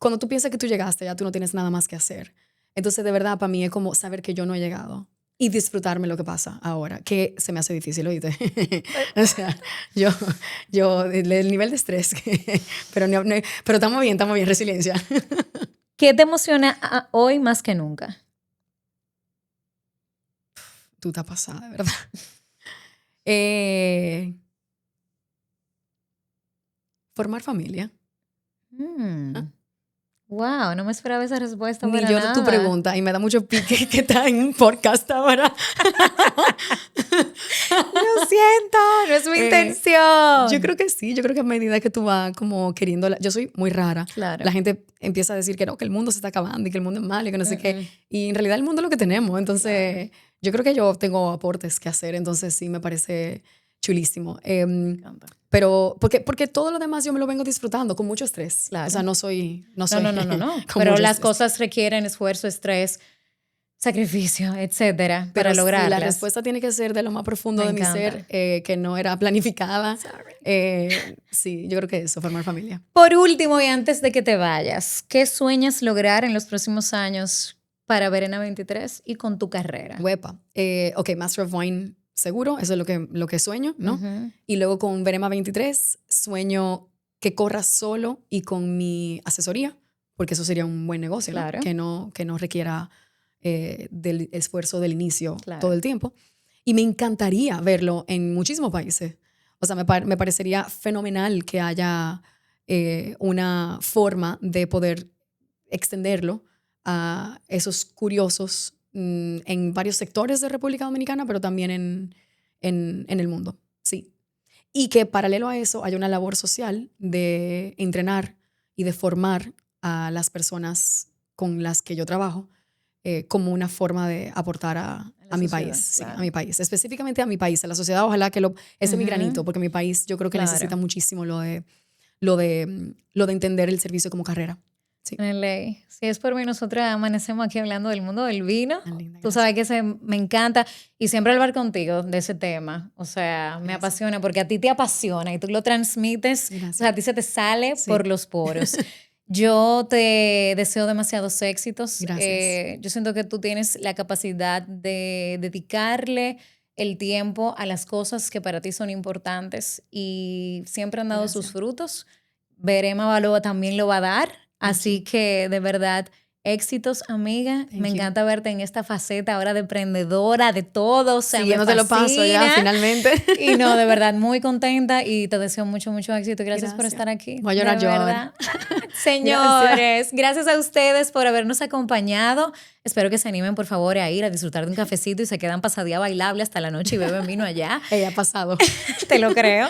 Cuando tú piensas que tú llegaste, ya tú no tienes nada más que hacer. Entonces, de verdad, para mí es como saber que yo no he llegado y disfrutarme lo que pasa ahora, que se me hace difícil, ¿oíste? O sea, el nivel de estrés, pero estamos bien, resiliencia. ¿Qué te emociona hoy más que nunca? Tú estás pasada, de verdad. Formar familia. ¿Ah? Wow, no me esperaba esa respuesta Ni para yo nada. tu pregunta, y me da mucho pique que está en un podcast ahora. Lo siento, no es mi intención. Yo creo que sí, yo creo que a medida que tú vas como queriendo, yo soy muy rara. Claro. La gente empieza a decir que no, que el mundo se está acabando y que el mundo es malo y que no sé qué. Y en realidad el mundo es lo que tenemos. Entonces, yo creo que yo tengo aportes que hacer. Entonces, sí, me parece chulísimo. Pero, porque todo lo demás yo me lo vengo disfrutando con mucho estrés. Claro. O sea, no soy No. con Pero mucho las estrés. cosas requieren esfuerzo, estrés, sacrificio, etcétera, para Pero lograrlas. sí, la respuesta tiene que ser de lo más profundo Me de mi encanta. ser, que no era planificada. Sí, yo creo que eso, formar familia. Por último, y antes de que te vayas, ¿qué sueñas lograr en los próximos años para Verena 23 y con tu carrera? Huepa. Ok, Master of Wine, seguro, eso es lo que sueño, ¿no? Y luego con Verema 23, sueño que corra solo y con mi asesoría, porque eso sería un buen negocio, ¿no? Claro. Que no requiera del esfuerzo del inicio Claro. todo el tiempo. Y me encantaría verlo en muchísimos países. O sea, me parecería fenomenal que haya una forma de poder extenderlo a esos curiosos en varios sectores de República Dominicana, pero también en el mundo, sí. Y que paralelo a eso haya una labor social de entrenar y de formar a las personas con las que yo trabajo como una forma de aportar a mi sociedad, país, claro. sí, a mi país, específicamente a mi país, a la sociedad, ojalá que ese es mi granito, porque mi país yo creo que Claro. necesita muchísimo lo de entender el servicio como carrera. Sí. En ley. Si es por mí, nosotras amanecemos aquí hablando del mundo del vino. Tan linda, Tú sabes que me encanta y siempre hablar contigo de ese tema. O sea, me apasiona porque a ti te apasiona y tú lo transmites. Gracias. O sea, a ti se te sale Sí. por los poros. Yo te deseo demasiados éxitos. Gracias. Yo siento que tú tienes la capacidad de dedicarle el tiempo a las cosas que para ti son importantes y siempre han dado Gracias. sus frutos. Verema Baloa también lo va a dar. Así que, de verdad, éxitos, amiga. Thank Me you. encanta verte en esta faceta ahora de emprendedora, de todo. O sea, Sí, ya no te lo paso ya, finalmente. Y no, de verdad, muy contenta y te deseo mucho, mucho éxito. Gracias por Gracias. estar aquí. Voy a llorar de yo verdad. Señores, gracias a ustedes por habernos acompañado. Espero que se animen, por favor, a ir a disfrutar de un cafecito y se quedan pasadía bailable hasta la noche y beben vino allá. Ella ha pasado. Te lo creo.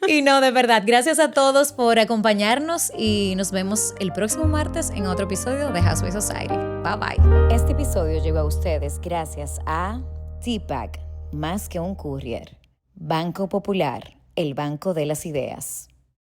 Y no, de verdad, gracias a todos por acompañarnos y nos vemos el próximo martes en otro episodio de Houseway Society. Bye bye. Este episodio llegó a ustedes gracias a TPAC, más que un courier. Banco Popular, el banco de las ideas.